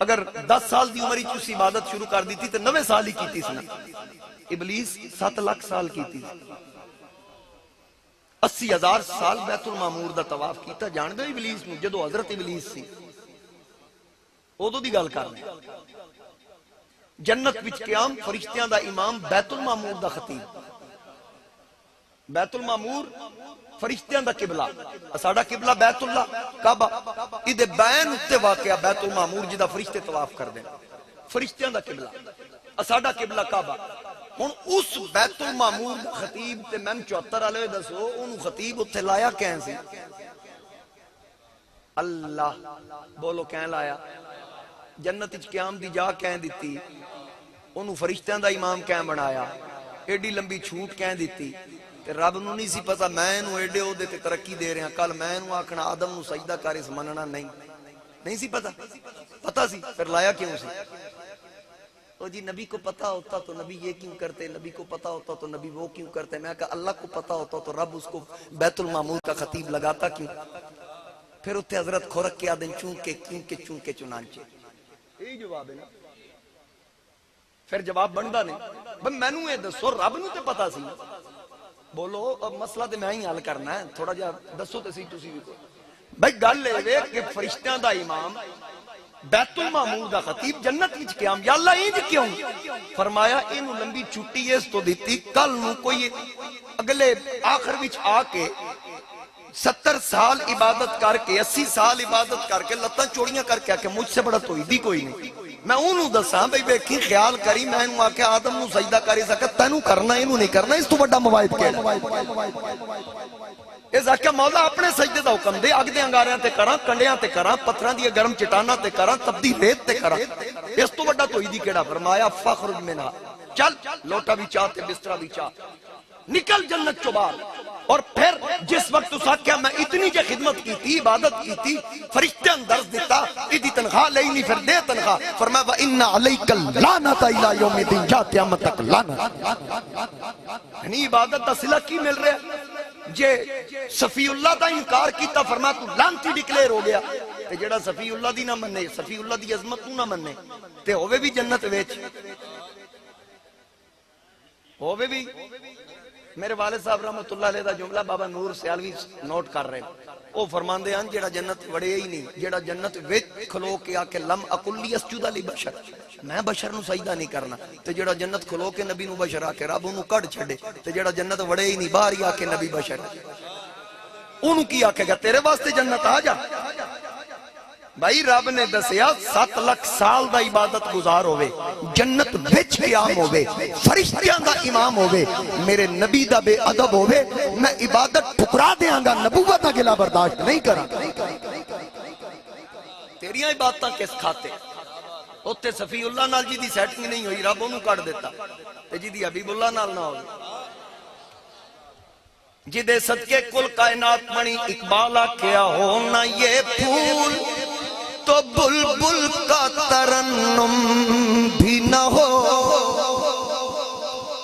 اگر 10 سال دی عمر ہی تسی عبادت شروع کر دیتی تو 90 سال ہی کیتی سی نا ابلیس 7 لاکھ سال کیتی سی 80,000 سال بیت المعمور دا طواف کیتا جان دے ابلیس نو جدو حضرت ابلیس سی اودو دی گل کرنا جنت وچ قیام فرشتیاں دا امام بیت المعمور دا خطیب بیت المعمور فرشتیاں دا قبلہ ساڈا قبلہ بیت اللہ کعبہ ادھے بین اتے واقعہ بیت المعمور جدا فرشتے طواف کر دیں فرشتیاں دا قبلہ ساڈا قبلہ کعبہ ہن اس بیت المعمور دا خطیب تے میں 74 والے دسو اونوں خطیب اتھے لایا کہیں سی اللہ بولو کہیں لایا جنت وچ قیام دی جا کہیں دتی اونوں فرشتیاں دا امام کہیں بنایا ایڈی لمبی چھوٹ کہیں دتی تے رب نو نہیں سی پتا میں نو ایڈے او دے تے ترقی دے رہے ہیں کل میں نو آکھنا آدم نو سجدہ کر اس مننا نہیں سی پتا سی پھر لایا کیوں سی او جی نبی کو پتا ہوتا تو نبی یہ کیوں کرتے نبی کو پتا ہوتا تو نبی وہ کیوں کرتے میں کہا اللہ کو پتا ہوتا تو رب اس کو بیت المعمور کا خطیب لگاتا کیوں پھر اتھے حضرت کھورک کے آدن چونکے چنانچے یہی جواب ہے نا پھر جواب بندا نہیں بھئی میں نو یہ دسو رب نو تے پتا سی بولو اب مسئلہ تے میں ہی حل کرنا ہے تھوڑا جا دسو تے سی تسی بھی کو بھئی گل لے وے کہ فرشتیاں دا امام بیت المعمور دا خطیب جنت وچ قیام یا اللہ اینج کیوں فرمایا اینو لمبی چھٹی اس تو دیتی کل نو کوئی اگلے آخر وچ آ کے 70 سال عبادت کر کے 80 سال عبادت کر کے لتاں چوڑیاں کر کے کہ مجھ سے بڑا تو ہی کوئی نہیں میں انہوں دساں بھئی بیکھی خیال کری میں انہوں آکے آدم نو سجدہ کری سکتا تینوں کرنا انہوں نہیں کرنا اس تو بڑا موائد کہنا اس آکے مولا اپنے سجدے دا حکم دے اگ دے انگاریاں تے کراں کنڈیاں تے کراں پتھراں دی گرم چٹانا تے کراں تبدی ریت تے کراں اس تو بڑا تو ہی کیڑا فرمایا فخرج منہا چل لوٹا بھی چاہ تے بسترا بھی چاہ نکل جنت چو باہر اور پھر جس وقت اس آکھیا میں اتنی جے خدمت کی تھی عبادت کی تھی فرشتے اندرز دیتا ادھی تنخواہ لئی نہیں پھر دے تنخواہ فرمایا وَإِنَّ عَلَيْكَ اللَّانَةَ إِلَى يَوْمِ الدِّينِ جا قیامت تک لعنت یعنی عبادت دا صلہ کی مل رہا جے صفی اللہ دا انکار کیتا فرمایا تو لعنتی ڈکلیئر ہو گیا تے جڑا صفی اللہ دی نہ مننے صفی اللہ دی عظمت نہ مننے تے ہووے بھی جنت ویچ ہووے بھی میرے والد صاحب رحمت اللہ علیہ دا جملہ بابا نور سیالوی نوٹ کر رہے او فرماندے ہیں جیڑا جنت وڑے ہی نہیں جیڑا جنت وچ کھلو کے آکے لم اقلی اسجد علی بشر میں بشر نو سجدہ نہیں کرنا تے جیڑا جنت کھلو کے نبی نو بشر آکے رب انہوں کڑ چھڑے تے جیڑا جنت وڑے ہی نہیں باہر ہی آکے نبی بشر انہوں کی آکے گا تیرے واسطے جنت آ جا بھائی رب نے دسیا 7 لاکھ سال دا عبادت گزار ہوئے جنت بچ قیام ہوئے فرشتیاں دا امام ہوئے میرے نبی دا بے ادب ہوئے میں عبادت ٹھکرا دیاں گا نبوت گلا برداشت نہیں کرا تیریاں عبادتاں کس کھاتے اوتے صفی اللہ نال جی دی سیٹنگ نہیں ہوئی رب انہوں کٹ دیتا تے جی دی حبیب اللہ نال نہ ہوئی جدے صدقے کل کائنات منی اقبالہ کیا ہونا یہ پھول تو بلبل کا ترنم بھی نہ ہو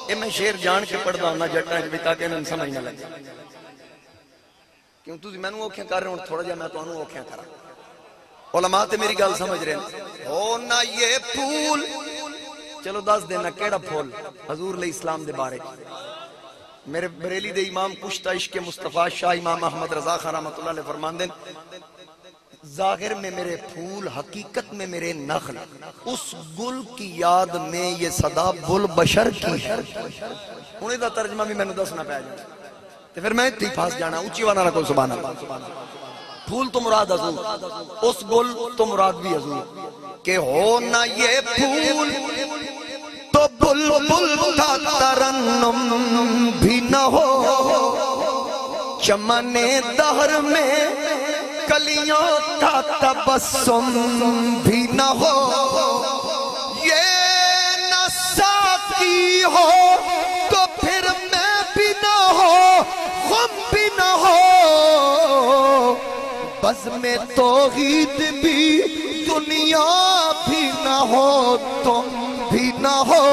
یہ میں شیر جان کے پڑھتا ہوں نا جٹا ہے تاکہ انہیں سمجھ نہ لگے کیوں تو میں نے اوکھیاں کر رہے ہوں تھوڑا جا میں تو انہوں اوکھیاں کرا علماء تے میری گل سمجھ رہے ہیں ہونا یہ پھول چلو دس دینا کیڑا پھول حضور علیہ السلام دے بارے میرے بریلی دے امام کشتہ عشق مصطفیٰ شاہ امام احمد رضا خان رحمت اللہ علیہ فرمان دیں ظاہر میں میرے پھول حقیقت میں میرے نخل، اس گل کی یاد میں یہ صدا بل بشر کی ہے۔ انہیں دا ترجمہ بھی میں نے دسنا پہ جانا تو پھر میں اتنی پھاس جانا، اچھی وانا رکھو سبحان اللہ۔ پھول تو مراد حضور، اس گل تو مراد بھی حضور، کہ ہو نہ یہ پھول تو بلبل کا ترنم بھی نہ ہو، چمن دہر میں کلیوں کا تبسم بھی نہ ہو، یہ نہ ساقی ہو تو پھر میں بھی نہ ہو، خم بھی نہ ہو، بزم توحید بھی دنیا بھی نہ ہو، تم بھی نہ ہو،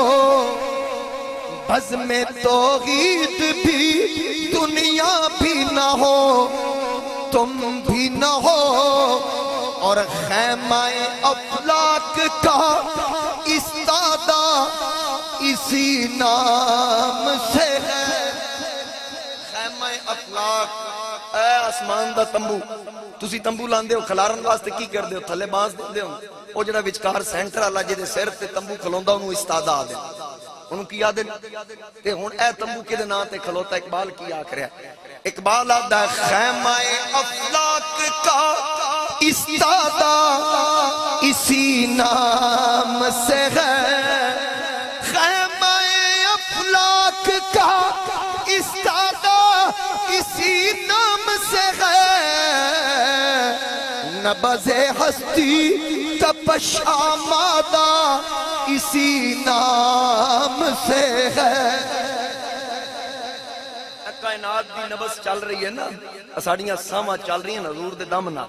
بزم توحید بھی دنیا بھی نہ ہو، تم بھی نہ ہو، اور خیمہ افلاک کا استادہ اسی نام سے ہے۔ خیمہ افلاک اے آسمان دا تمبو، تسی تمبو لاندے ہو کھلارن واسطے کی کر دے ہو؟ تھلے بانس دے ہو، او جڑا وچکار سینٹر والا جے دے سر تے تمبو کھلوندا انہوں استادہ آ دے، انہوں کی آدھے تے ہون اے تمبو کے دے نا تے کھلوتا اقبال کی آکھ رہا ہے۔ اقبال آدھا ہے خیمہ افلاک کا استادہ اسی نام سے ہے، خیمہ افلاک کا استادہ اسی نام سے ہے، نبض ہستی تپش آمادہ اسی نام سے ہے۔ کائنات دی نبض چل رہی ہے نا، اساڑیاں ساماں چل رہی ہیں حضور دے دم نہ۔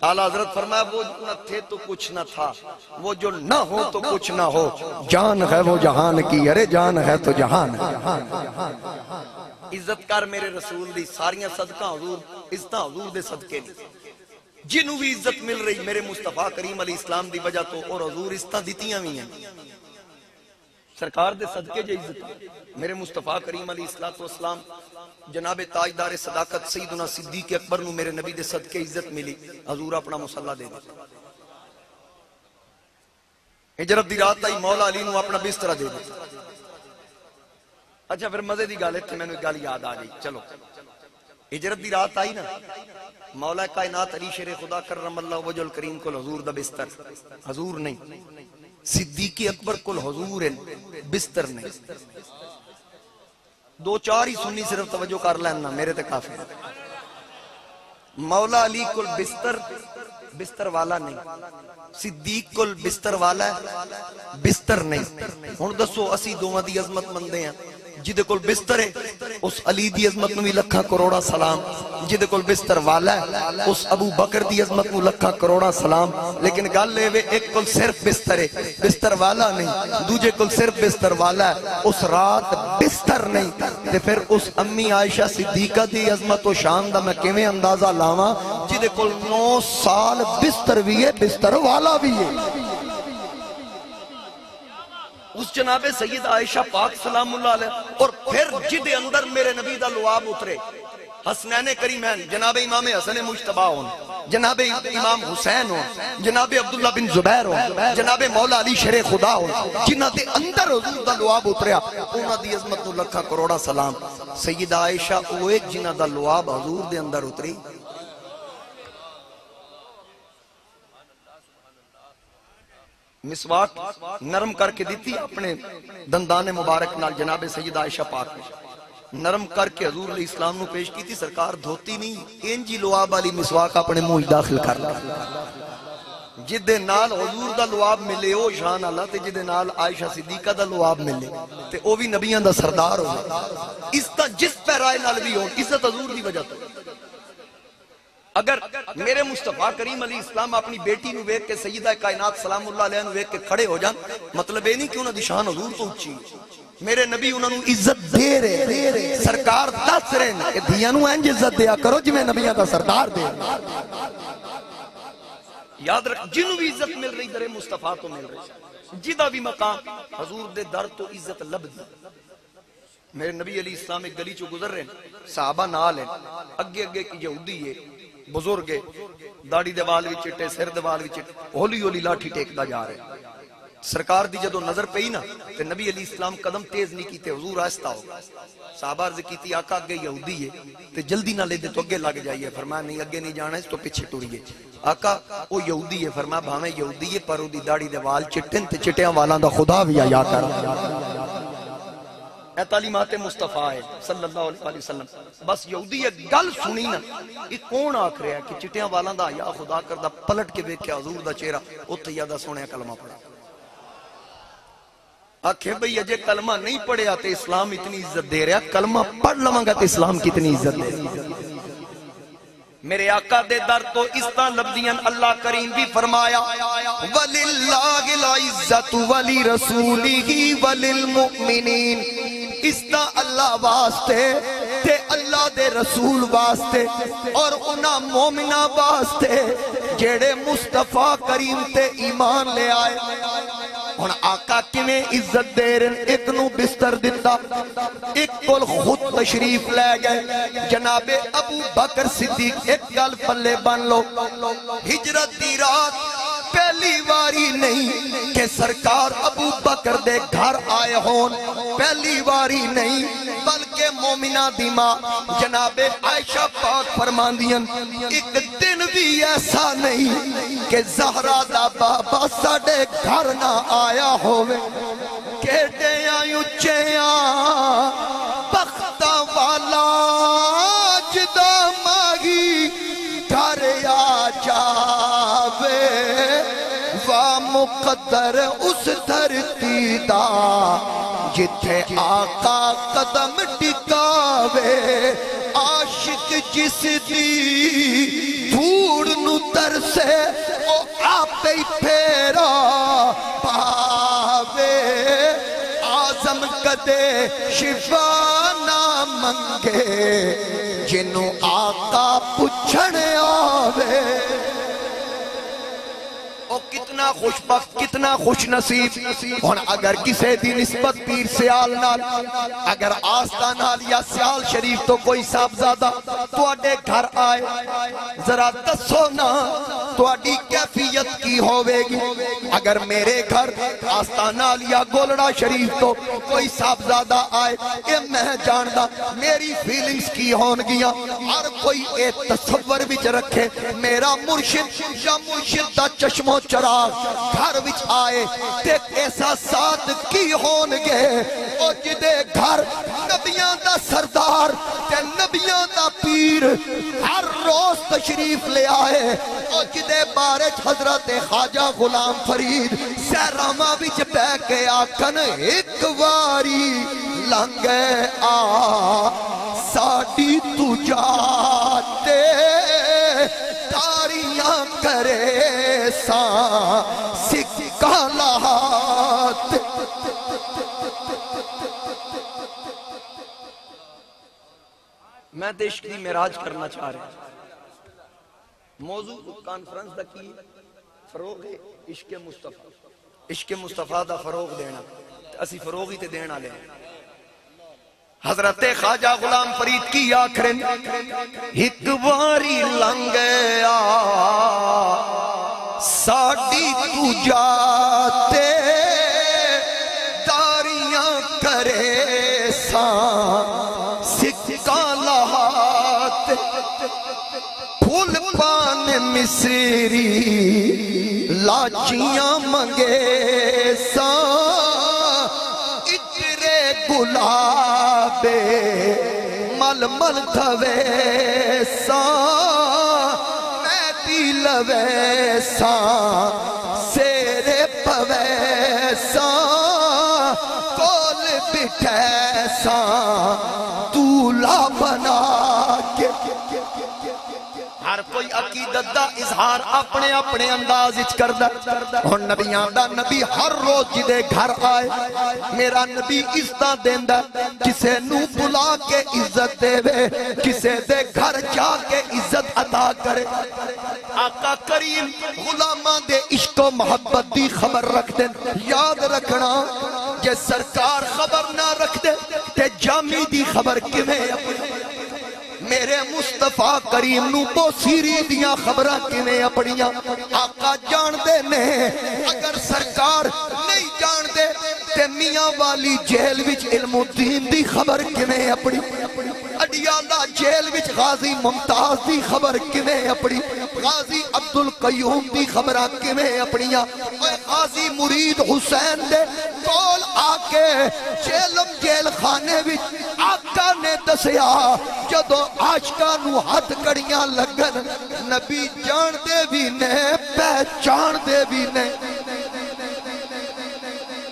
اعلیٰ حضرت فرمایا وہ جو نہ تھے تو کچھ نہ تھا، وہ جو نہ ہو تو کچھ نہ ہو، جان ہے وہ جہان کی، ارے جان ہے تو جہان ہے۔ عزت کر میرے رسول دی، ساریاں صدقہ حضور، عزتہ حضور دے صدقے دی، جنہوں بھی عزت مل رہی میرے مصطفیٰ کریم علیہ السلام دی وجہ تو، اور حضور عزتہ دیتیاں بھی ہیں سرکار دے صدقے جے عزت۔ میرے مصطفیٰ کریم علیہ السلام جناب تاجدار صداقت سیدنا صدیق اکبر نو میرے نبی دے صدقے عزت ملی، حضور اپنا مصلح دے دے، ہجرت دی رات آئی مولا علی نو اپنا بسترہ دے دے۔ اچھا پھر مزے دی گالے تھے، میں نے گال یاد آ گئی، چلو ہجرت دی رات آئی نا، مولا کائنات علی شیر خدا کرم اللہ وجہ الکریم کو حضور دا بستر، حضور نہیں صدیق اکبر کو حضور بستر نہیں، دو چار ہی سنی صرف توجہ کر لینا میرے تے کافی۔ مولا علی کو بستر والا نہیں، صدیق کو بستر والا ہے، بستر نہیں۔ ہن دسو اسی دوواں دی عظمت مندے ہیں، جدے کول بستر ہے اس علی دی عظمت نو بھی لکھاں کروڑا سلام، جدے کول بستر والا ہے اس ابو بکر دی عظمت نو لکھاں کروڑا سلام، لیکن گل لے وے ایک کول صرف بستر ہے، بستر والا نہیں، دوجے کول صرف بستر والا ہے، اس رات بستر نہیں، تے پھر اس امی عائشہ صدیقہ دی عظمت و شان دا میں کیویں اندازہ لاواں جدے کول 9 سال بستر بھی ہے، بستر والا بھی ہے۔ اس جناب سید عائشہ پاک سلام اللہ علیہ، اور پھر جدے اندر میرے نبی دا لعاب اترے، حسنین کریمین جناب امام حسن مجتبیٰ ہون، جناب امام حسین ہون، جناب عبداللہ بن زبیر ہون، جناب مولا علی شیر خدا ہون، جنہ دے اندر حضور دا لعاب اتریا، انہ دی عظمت نو لکھا کروڑا سلام۔ سید عائشہ اوے جنہ دا لعاب حضور دے اندر اتری، مسواک نرم کر کے دیتی اپنے دندان مبارک نال جناب سید عائشہ پاک نے نرم کر کے حضور علیہ السلام نو پیش کی تھی، سرکار دھوتی نہیں، انجی لعاب والی مسواک اپنے منہ داخل کر لی، جدے نال حضور دا لعاب ملے او شان اللہ تے جدے نال عائشہ صدیقہ دا لعاب ملے تے او بھی نبیاں دا سردار ہو، اس تا جس پیرائے نال بھی ہو عزت حضور دی وجہ تو۔ اگر میرے مصطفیٰ کریم علیہ السلام اپنی بیٹی نو ویکھ کے سیدہ کائنات سلام اللہ علیہ نو ویکھ کے کھڑے ہو جان، مطلب یہ نہیں کہ انہاں دی شان حضور تو اونچی، میرے نبی انہاں نو عزت دے رہے، سرکار دس رہے کہ دھیاں نو انج عزت دیا کرو جویں نبیاں دا سردار دے۔ یاد رکھ جنوں بھی عزت مل رہی در مصطفیٰ تو مل رہی، جدا بھی مقام حضور دے در تو عزت لب دی۔ میرے نبی علیہ السلام ایک گلی چو گزر رہے ہیں، صحابہ نال ہیں، اگے اگے کی یہودی ہے، بزرگ داڑھی دے وال وچ چٹے سر دے وال وچ ہولی ہولی لاٹھی ٹیکدا جا رہا ہے سرکار دی جدو نظر پئی نا تے نبی علیہ السلام قدم تیز نہیں کیتے حضور آہستہ ہو صحابہ عرض کیتی آقا اگے یہودی ہے تے جلدی نہ لے دے تو اگے لگ جائیے فرمایا نہیں اگے نہیں جانا اس تو پیچھے ٹریے آقا او یہودی ہے فرمایا بھاویں یہودی ہے پر او دی داڑھی دے وال چٹن تے چٹیاں والاں دا خدا بھی آیا کر اے تعلیمات مصطفیٰ ہے صلی اللہ علیہ وسلم بس یہودی ہے گل سنی نا یہ کون آکھ رہا ہے کہ چٹیاں والاں دا یا خدا کردہ پلٹ کے ویکھیا حضور دا چہرہ اوتھے یادا سونے کلمہ پڑھا آکھے بھئی اجے کلمہ نہیں پڑھیا تے اسلام اتنی عزت دے رہا کلمہ پڑھ لواں گا تے اسلام کتنی عزت دے رہا میرے آقا دے در تو اس طرح لفظیاں اللہ کریم بھی فرمایا وَلِلَّهِ الْعِزَّةُ وَلِرَسُولِهِ وَلِلْمُؤْمِنِينَ اس طرح اللہ واسطے تے اللہ دے رسول واسطے اور انہاں مومنہ واسطے جیڑے مصطفیٰ کریم تے ایمان لے آئے اور آقا کمیں عزت دے رہے ایک نو بستر دیتا ایک کل خود تشریف لے گئے جناب ابو بکر صدیق ایک گل پلے بن لو ہجرت دی رات پہلی واری نہیں کہ سرکار ابو بکر دے گھر آئے ہون پہلی واری نہیں بلکہ مومنہ دی ماں جناب عائشہ پاک فرماندیاں ایک دن بھی ایسا نہیں کہ زہرا دا بابا ساڑے گھر نہ آیا ہوئے کہتے اچھیاں بختہ والا جدہ ماہی گھر آ جاوے مقدر اس دھرتی دا جتھے آقا قدم ٹکاوے عاشق جس دی دھوڑ نو ترسے او آپ ہی پھیرا پاوے آزم کدے شفا نہ منگے جنوں آقا پچھڑ آوے کتنا خوش بخت کتنا خوش نصیب اور اگر کسی دی نسبت پیر سیال نال اگر آستہ نال یا سیال شریف تو کوئی صاحبزادہ تو اڈے گھر آئے ذرا دسو نا تو اڈی کیفیت کی ہوئے گی اگر میرے گھر آستہ نال یا گولڑا شریف تو کوئی صاحبزادہ آئے اے میں جاندہ میری فیلنگز کی ہون گیا ہر کوئی ایک تصور بچ رکھے میرا مرشد یا مرشد دا چشم و چراغ گھر وچ آئے تے احساسات کی ہون گے او جدے گھر نبیاں دا سردار تے نبیاں دا پیر ہر روز تشریف لے آئے او جدے بارچ حضرت خواجہ غلام فرید سہرامہ وچ بے کے آکھن ایک واری لنگے آ ساڑی تو جاتے تاریاں کرے ساں سکھا لہات میں عشق دی معراج کرنا چاہ رہا ہوں موضوع کانفرنس دا کی فروغ عشق مصطفیٰ عشق مصطفیٰ دا فروغ دینا اسی فروغ ہی تے دینا لیں حضرت خواجہ غلام فرید کی آخرن ایک واری لنگیا ساڑی تو جاتے داریاں کرے ساں سکھا لہات پھول پان مصری لاچیاں منگے ساں گلابے مل مل دھوے ساں میتی لوے ساں سیرے پوے ساں کول بٹھے ساں دولا بنا کے ہر کوئی عقیدت دا اظہار اپنے اپنے انداز اچ کردہ اور نبیان دا نبی ہر روز جدے گھر آئے میرا نبی عزتہ دیندہ کسے نو بلا کے عزت دے وے کسے دے گھر جا کے عزت عطا کرے آقا کریم غلامہ دے عشق و محبت دی خبر رکھ دیں یاد رکھنا کہ سرکار خبر نہ رکھ دے تے جامی دی خبر کمیں میرے مصطفیٰ کریم نو بوسیری دیاں خبراں کیویں اپنیاں آقا جان دے نے اگر سرکار نہیں جان دے تے میاں والی جیل وچ علم الدین دی خبر کیویں اپنی اڈیالہ جیل وچ غازی ممتاز دی خبر کیویں اپنی غازی عبدالقیوم دی خبراں کیویں اپنیاں غازی مرید حسین دے کول آ کے جیل خانے وچ آقا نے دسیا جدو عاشقاں نو ہاتھ کڑیاں لگن نبی جان دے بھی نے پہچان دے بھی نے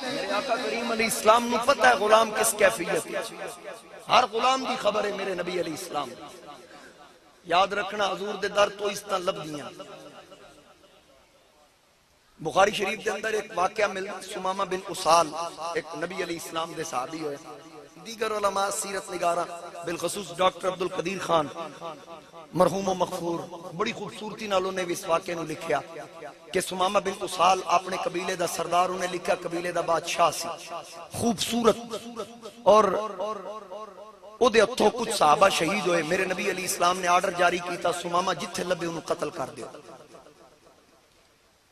میرے آقا کریم علیہ السلام نو پتہ ہے غلام کس کیفیت ہے ہر غلام دی خبر ہے میرے نبی علیہ السلام یاد رکھنا حضور دے در تو اس طرح لب دیاں بخاری شریف دے اندر ایک واقعہ ملتا سمامہ بن اسال ایک نبی علیہ السلام دے صحابی ہوئے دیگر علماء سیرت نگارہ بالخصوص ڈاکٹر عبدالقدیر خان مرحوم و مغفور بڑی خوبصورتی نالوں نے بھی اس واقعے نو لکھیا کہ سمامہ بن اسال اپنے قبیلے دا سردار انہیں لکھا قبیلے دا بادشاہ سی خوبصورت اور او دے اتھو کچھ صحابہ شہید ہوئے میرے نبی علیہ السلام نے آرڈر جاری کیتا سمامہ جتھے لبے انہوں قتل کر دیو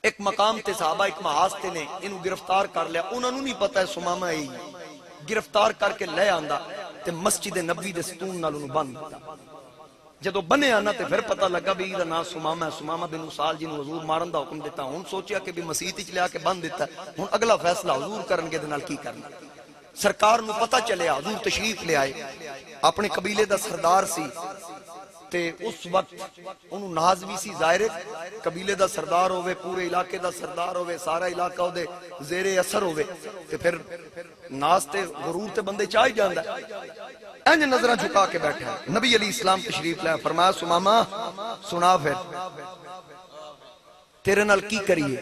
ایک مقام تے صحابہ ایک محاذ تے نے انہوں گرفتار کر لیا انہوں نہیں پتا ہے سمامہ ہی گرفتار کر کے لے آندا تے مسجد نبوی دے ستون نال انہوں بند دیتا جدو بنے آنا تے پھر پتہ لگا بھی یہ نا سمامہ ہے سمامہ بن اسال جنہوں حضور مارن دا حکم دیتا ہوں سوچیا کہ بھی مسیحی چلے آکے بند دیتا ہوں اگلا فیصلہ حضور کرن کے دنال کی کرنا سرکار نو پتہ چلے حضور تشریف لے آئے اپنے قبیلے دا سردار سی تے اس وقت انہوں ناز بھی سی ظاہر قبیلے دا سردار ہوئے پورے علاقے دا سردار ہوئے سارا علاقہ ہو دے زیر اثر ہوئے تے پھر ناز تے غرور تے بندے چاہی جاندہ اینج نظرہ جھکا کے بیٹھا ہے نبی علیہ السلام تشریف لے فرمایا سمامہ سنا پھر تیرے نال کی کریے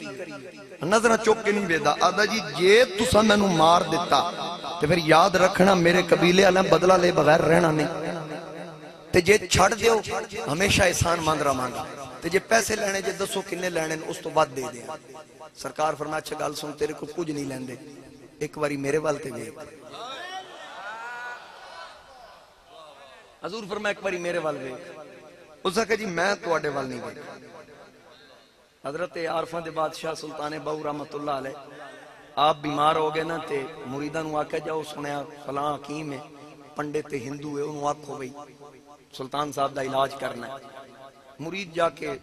نظرہ چوک کے نہیں بیدا آدھا جی جے تسا میں نو مار دیتا تے پھر یاد رکھنا میرے قبیلے علم بدلہ لے بغیر رہنا نہیں تے جے چھڑ دیو ہمیشہ احسان ماندرہ مانگا تے جے پیسے لینے جے دسو کنے لینے اس تو بعد دے دیں سرکار فرمایا اچھا گال سن تیرے کو کچھ نہیں لیندے ایک باری میرے والتے بھی حضور فرمایا ایک باری میرے وال بھی اس نے کہا جی میں تو آڈے وال نہیں بھی حضرت عارفان دے بادشاہ سلطان باو رحمت اللہ علیہ آپ بیمار ہو گئے نا تے مریدان آکے جاؤ سنیا فلاں حکیم ہے پنڈت ہندو ہے انہوں آکھ ہو گئی سلطان صاحب دا علاج کرنا ہے مرید جا کے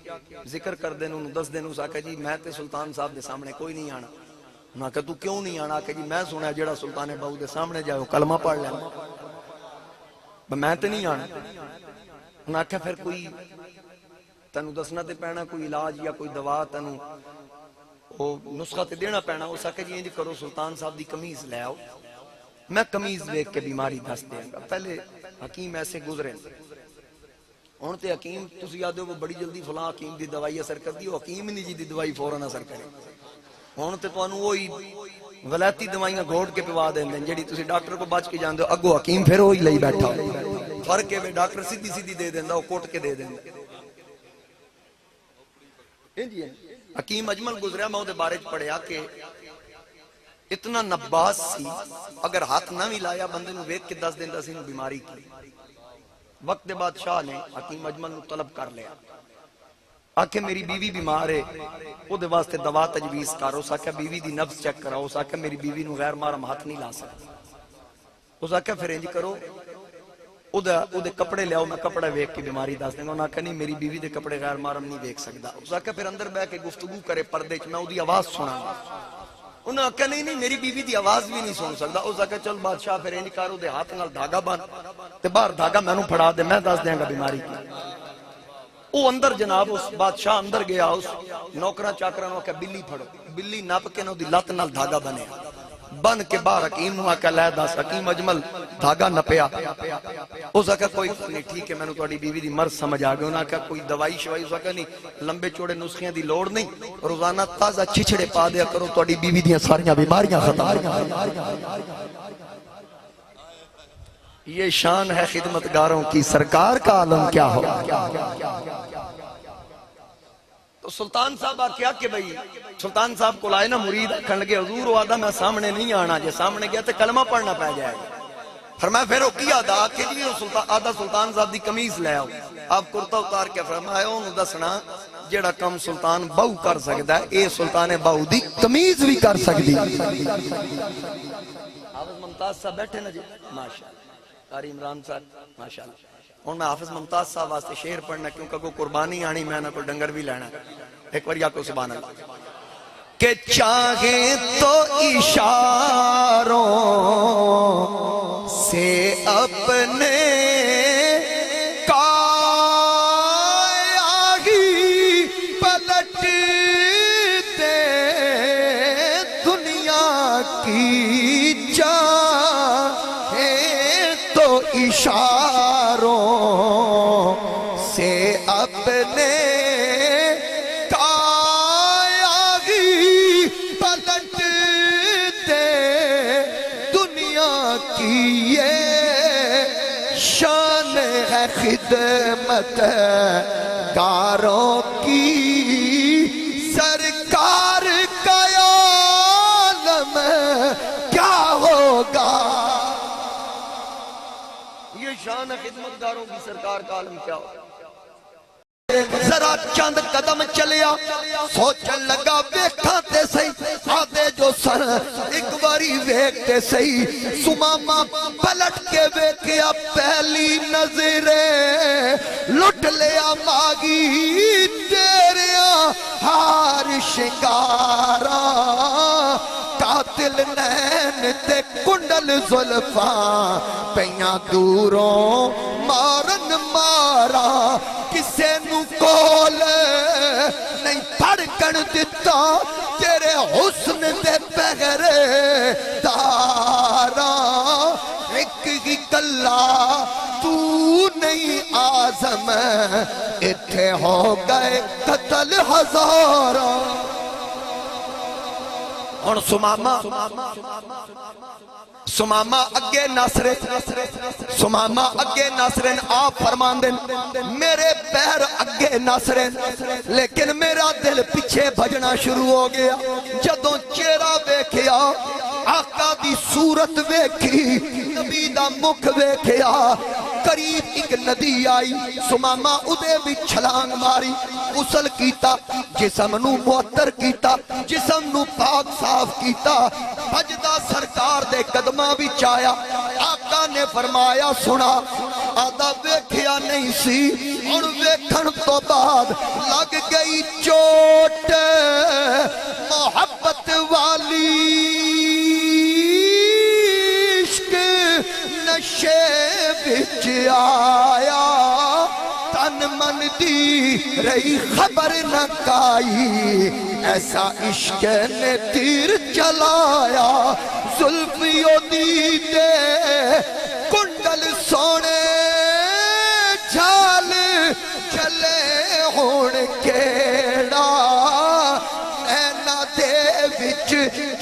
ذکر کر دیں انہوں 10 دن اس آکے جی میں تے سلطان صاحب دے سامنے کوئی نہیں آنا انہوں آکے تو کیوں نہیں آنا آکے جی میں سنیا جڑا سلطان باو دے سامنے جاؤ کلمہ پڑھ لینا میں تے نہیں آنا انہوں آکے پھر کوئی تنو دسنا تے پینا کوئی علاج یا کوئی دوا تنو نسخہ تے دینا پینا اس آکے جی کرو سلطان صاحب دی کمیز لے آؤ میں کمیز دیکھ کے بیماری دس دیں گا پہلے حکیم ایسے گزرے ہون تے حکیم تسی یاد ہو وہ بڑی جلدی فلاں حکیم دی دوائی اثر کر دی حکیم نہیں جی دی دوائی فوراً اثر کرے ہون تے تو انہوں وہی ولایتی دوائیاں گھوڑ کے پوا دیں دیں جیڑی تسی ڈاکٹر کو بچ کے جان دو اگو حکیم پھر وہی لئی بیٹھا فرق ہے ڈاکٹر سیدھی سیدھی دے دیں دا وہ کوٹ کے دے دیں حکیم اجمل گزریا میں دے بارے پڑھیا کہ اتنا نباس سی اگر ہاتھ نہ بھی لایا بندے نو ویک کے 10 دن دا سی نو بیماری کی وقت دے بادشاہ نے حکیم اجمل نو طلب کر لیا آکے میری بیوی بیمار ہے او دے واسطے دوا تجویز کرو ساکہ بیوی دی نفس چیک کراؤ ساکہ میری بیوی نو غیر مارم ہاتھ نہیں لا سکتا او ساکہ پھر انج کرو او دے کپڑے لیاؤ میں کپڑے ویک کی بیماری دس دیں گا انہاں کہا نہیں میری بیوی دے کپڑے غیر مارم نہیں ویک سکتا او ساکہ پھر اندر بے کے گفتگو کرے پردے چ میں او دی آواز سنا انہاں کہا نہیں میری بیوی دی آواز بھی نہیں سن سکتا او ساکہ چل بادشاہ پھر انج کرو دے ہاتھ نال دھاگا بن تے باہر دھاگا میں نو پھڑا دے میں دس دیں گا بیماری کی او اندر جناب اس بادشاہ اندر گیا اس نوکرہ چاکرہ نو کہ بلی پھڑو بلی نپ کے نو دی لات نال دھاگا بنے بن کے باہر حکیم نو آکا لے دس حکیم اجمل دھاگا نپیا اس آکا کوئی نہیں ٹھیک ہے میں نے توڑی بیوی دی مرض سمجھ آگئے انہاں آکا کوئی دوائی شوائی اس آکا نہیں لمبے چوڑے نسخیاں دی لوڑ نہیں روزانہ تازہ چھچڑے پا دیا کرو توڑی بیوی دیاں ساریاں بیماریاں ختم یہ شان ہے خدمتگاروں کی سرکار کا عالم کیا ہو تو سلطان صاحب کیا کہ بھئی سلطان صاحب کو لائے نا مرید کھنڈ کے حضور وعدہ میں سامنے نہیں آنا جے سامنے گیا تو کلمہ پڑھنا پہ جائے گا فرمایا پھر وہ کیا دا کہ جی آدھا سلطان صاحب دی قمیض لے آؤ. آپ کرتا اتار کے فرمایا انہوں دسنا جیڑا کم سلطان بہو کر سکتا ہے اے سلطان بہو دی قمیض بھی کر سکتی. حافظ ممتاز صاحب بیٹھے نا جی ماشاءاللہ. قاری عمران صاحب ماشاءاللہ. اور میں حافظ ممتاز صاحب واسطے شعر پڑھنا کیونکہ کوئی قربانی آنی میں نہ کوئی ڈنگر بھی لینا. ایک بار یا کو سبحان اللہ. کہ چاہیں تو اشاروں سے اپنے کایاہی پلٹ دے دنیا کی. چاہیں تو اشاروں سے اپنے خدمت کاروں کی سرکار کا عالم کیا ہوگا. یہ شان خدمت کاروں کی سرکار کا عالم کیا ہوگا. ذرا چند قدم چلیا سوچن لگا ویکھاں تے صحیح آدھے جو سر ایک باری ویکھتے صحیح. سماما پلٹ کے ویکھیا پہلی نظریں لٹ لیا ماگی تیریا ہار شنگارا. قاتل نین تے کنڈل زلفاں پیاں دوروں مارن مارا. کسے نو کول نہیں پھڑکن دیتا تیرے حسن دے پہرے دارا. ایک ہی کلا تو نہیں آزم اتھے ہو گئے قتل ہزارہ. اور سماما اگے ناصرین آپ فرمان دیں میرے پیر اگے ناصرین لیکن میرا دل پیچھے بھجنا شروع ہو گیا. جدوں چہرہ ویکھیا آقا دی صورت ویکھی نبی دا مکھ ویکھیا قریب ایک ندی آئی. سماما ادے بھی چھلانگ ماری غسل کیتا جسم نو معطر کیتا جسم نو پاک صاف کیتا. بھجدا سرکار دے قدمہ بھی چایا. آقا نے فرمایا سنا آدھا ویکھیا نہیں سی اور ویکھن تو بعد لگ گئی چوٹ محبت والی. عشق نشے بچ آیا تن من دی رہی خبر نہ کائی. ایسا عشق نے تیر چلایا زلفیوں دی دے کنڈل سونے جھال چلے ہون کیڑا. نینا دے وچ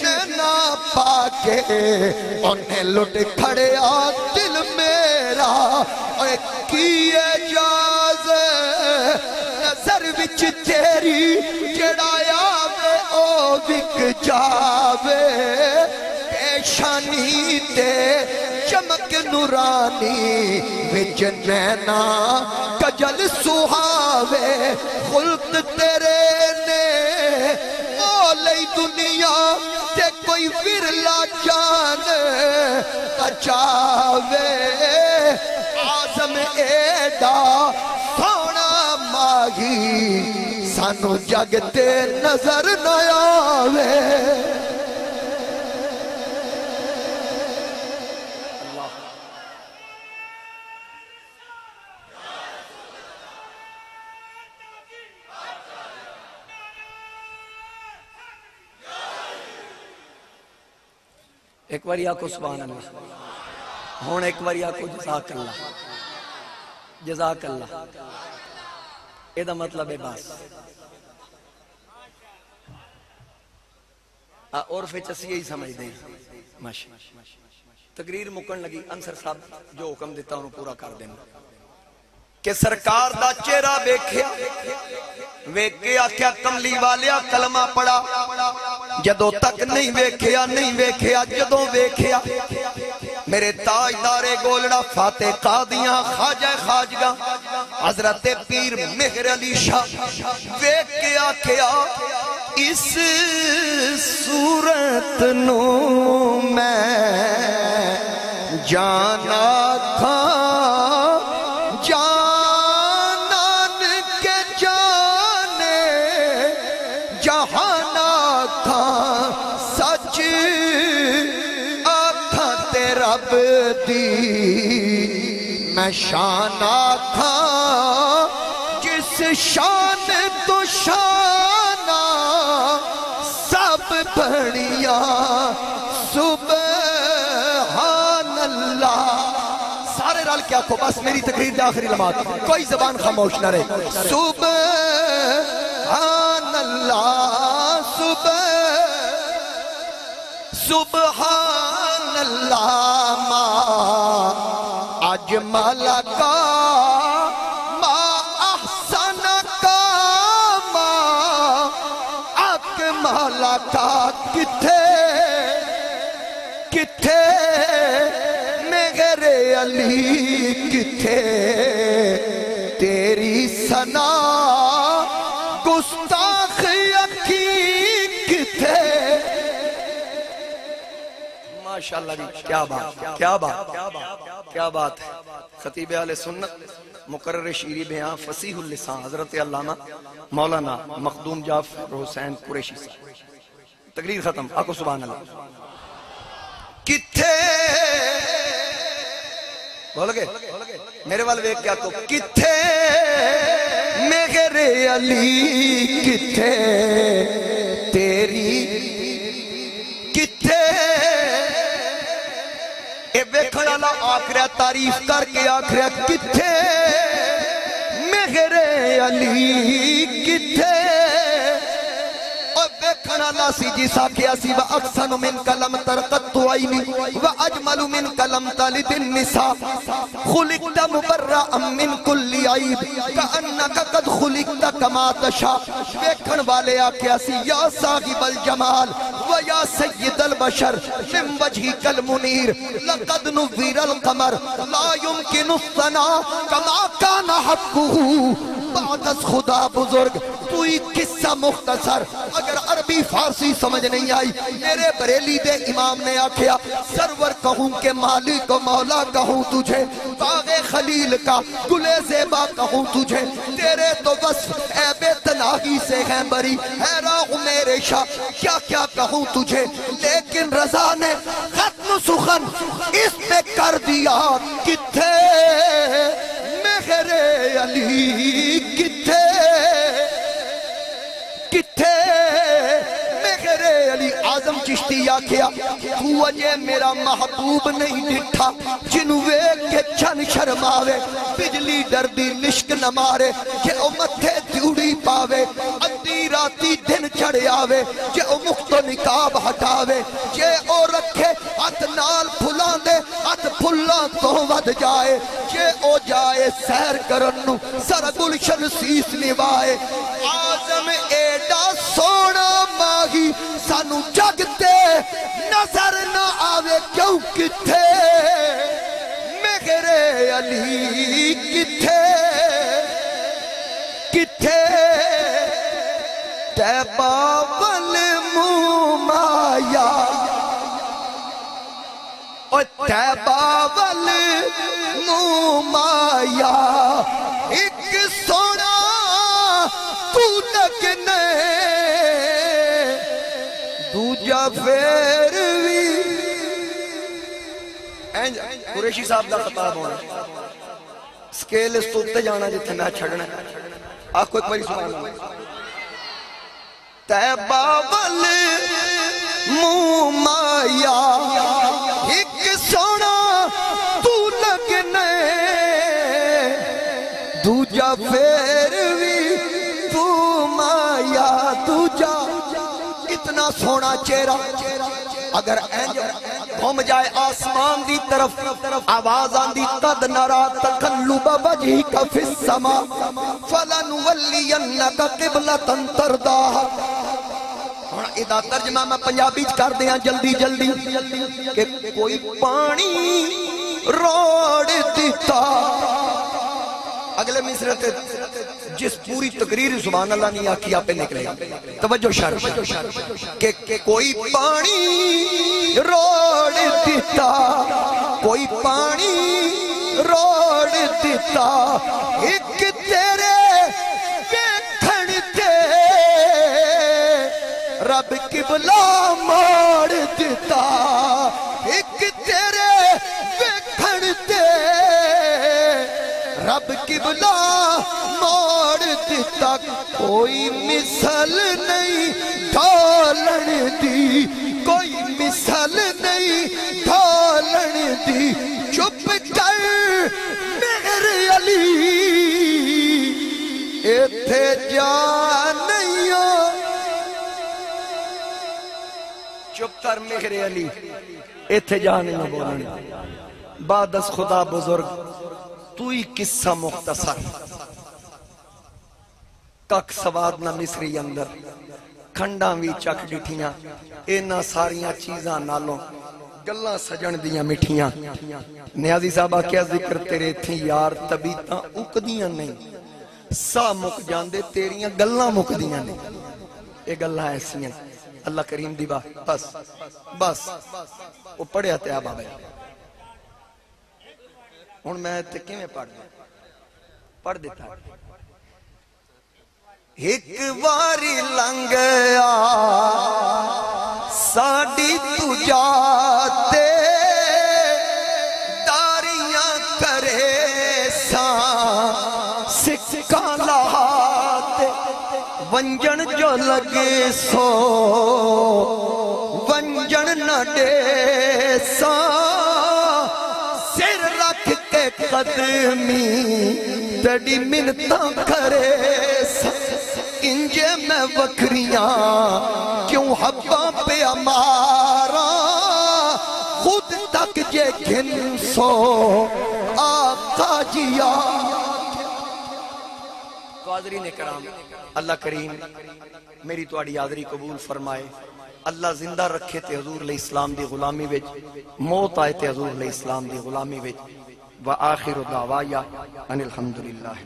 نینا پاکے انہیں لٹ کھڑیا دل میرا. اے کی اجاز نظر وچ تیری جڑایا وے او وک جاوے. پیشانی تے چمک نورانی وچ نینا کجل سہاوے. خلق تیرے نے مولی دنیا تے کوئی ورلا جان بچاوے. آزم ایڈا سونا ماہی سانو جگ تے نظر نہ آوے. ایک باری آکو سبحان اللہ. ہون ایک باری آکو جزاک اللہ. جزاک اللہ یہ دا مطلب ہے بس. اور پھر چسی یہی سمجھ دیں ماشاءاللہ. تقریر مکن لگی انصر صاحب جو حکم دیتا انہوں پورا کر دینا کہ سرکار دا چہرہ ویکھیا کیا کملی والیا کلمہ پڑا. جدوں تک نہیں ویکھیا جدوں ویکھیا میرے تاجدار گولڑا فاتح قادیاں خواجہ خواجگاں حضرت پیر مہر علی شاہ ویکھ کے آکھیا اس صورت نو میں جانا تھا جانان کے جانے جہانا تھا سچ آتھا تے رب دی میں شانہ تھا جس شان تو شانہ سب بڑھیا سبحان اللہ سارے رل کیا کو بس میری تقریر دے آخری لمحات کوئی زبان خاموش نہ رہے سبحان اللہ سبحان اللہ ما اجمل کا ما احسن کا ما اکمل کا کتھے کتھے میرے علی کتھے تیری ثنا گستاخ اکھی کتھے ماشاءاللہ جی کیا بات کیا بات کیا بات ہے خطیب اہل سنت مقرر شیری بیان فصیح اللسان حضرت علامہ مولانا مخدوم جعفر حسین قریشی صاحب تقریر ختم آکو سبحان اللہ کتھے بول گئے میرے والے ویک کیا تو کتھے میرے علی کتھے تیری کتھے اے بیکھن اللہ آکھرہ تعریف کر کے آکھرہ کتھے میرے علی کتھے اور بیکھن اللہ سی جی ساکھیا سی وَأَقْسَنُ مِنْكَ لَمْ تَرْقَتُّ عَيْنِي وَأَجْمَلُ مِنْكَ لَمْ تَلِدِ النِّسَاء خُلِقْتَ مُبَرَّأً مِنْ كُلِّ عَيْبٍ كَأَنَّكَ قَدْ خُلِقْتَ كَمَا تَشَاءُ بیکھن والے آکھیا سی یا صاحب الجمال وَيَا سَيِّدَ الْبَشَرِ مِنْ وَجْهِكَ الْمُنِيرِ لَقَدْ نُوِّرَ الْقَمَرُ لَا يُمْكِنُ الثَّنَاءُ كَمَا كَانَ حَقُّهُ بعد از خدا بزرگ کوئی قصہ مختصر اگر عربی فارسی سمجھ نہیں آئی میرے بریلی دے امام نے آکھیا سرور کہوں کہ مالک و مولا کہوں تجھے باغ خلیل کا گل زیبا کہوں تجھے تیرے تو وصف عیب تناہی سے ہیں بری حیراں میرے شاہ کیا کیا کہوں تجھے لیکن رضا نے ختم سخن اس میں کر دیا کتھے میرے علی کتھے کتھے میرے علی اعظم چشتی آکھیا تو اجے میرا محبوب نہیں ڈٹھا جنو ویکھ کے چھن شرماوے بجلی ڈردی لشک نہ مارے کہ او متھے دیوڑی پاوے ادھی راتی دن چڑھ آوے کہ او مخت و نقاب ہٹاوے کہ او رکھے ہاتھ نال پھلاں دے ہاتھ پھلاں تو ود جائے کہ او جائے سیر کرنو سر گلشن سیس نوائے اعظم ایڈا سونا ماہی سانو جگتے نظر نہ آوے کیوں کتھے میرے علی کتھے کتھے تیبہ والمومایا اور تیبہ والمومایا ایک سونا تو لگنے دوجہ فیروی قریشی صاحب دا خطاب ہونا سکیل اس توتے جانا جتنے میں چھڑنا آہ کوئی پری سبحان اللہ تیبہ والمومایا ایک سونا تو لگنے دوجہ فیروی تو مایا دوجہ اتنا سونا چہرہ اگر گھوم جائے آسمان دی طرف آواز آندی قد نرا تقلب وجہک فی السماء فلنولینک قبلۃ ترضاها ہن ادا ترجمہ میں پنجابی چ کر دیاں جلدی جلدی کہ کوئی پانی روڑ دیتا. اگلے مصرے تے جس پوری تقریر سبحان اللہ نہیں آکھی آپ پہ نکلے توجہ شرط کہ کوئی پانی روڑ دیتا, کوئی پانی روڑ دیتا, ایک تیرے ویکھن تے رب قبلہ موڑ دیتا, ایک تیرے ویکھن تے رب قبلہ موڑ دیتا. کوئی مثل نہیں ڈھالن دی, کوئی مثل نہیں ڈھالن دی, چپ کر میرے علی ایتھے جا نہیں ہو, چپ کر میرے علی ایتھے جا نہیں ہو بولن. بعد از خدا بزرگ تو ہی قصہ مختصر کک سواد نہ مصری اندر کھنڈاں وی چک ڈٹھیاں اینا ساریاں چیزاں نالوں گلاں سجن دیاں مٹھیاں. نیازی صاحبہ کیا ذکر تیرے تھی یار طبیعتاں اکدیاں نہیں, سا مک جاندے تیریاں گلاں مک دیاں نہیں. اے گلاں ایسی ہیں اللہ کریم دی بس بس وہ پڑھیا تے آبا بھائی ہن میں تے کیویں پڑھ دیتا. ایک واری لنگیا ساڈی تو جاتے داریاں کرے ساں سکھاں لہاتے, ونجن جو لگے سو ونجن نہ دے ساں, سر رکھ کے قدمی تڑی منتاں کرے ساں. انجے میں وکریاں کیوں حباں پہ امارا, خود تک جے گھن سو آقا جیا. حاضرین کرام اللہ کریم میری تواڈی حاضری قبول فرمائے. اللہ زندہ رکھے تے حضور علیہ السلام دی غلامی وچ, موت آئے تے حضور علیہ السلام دی غلامی وچ. وآخر دعوایا ان الحمدللہ.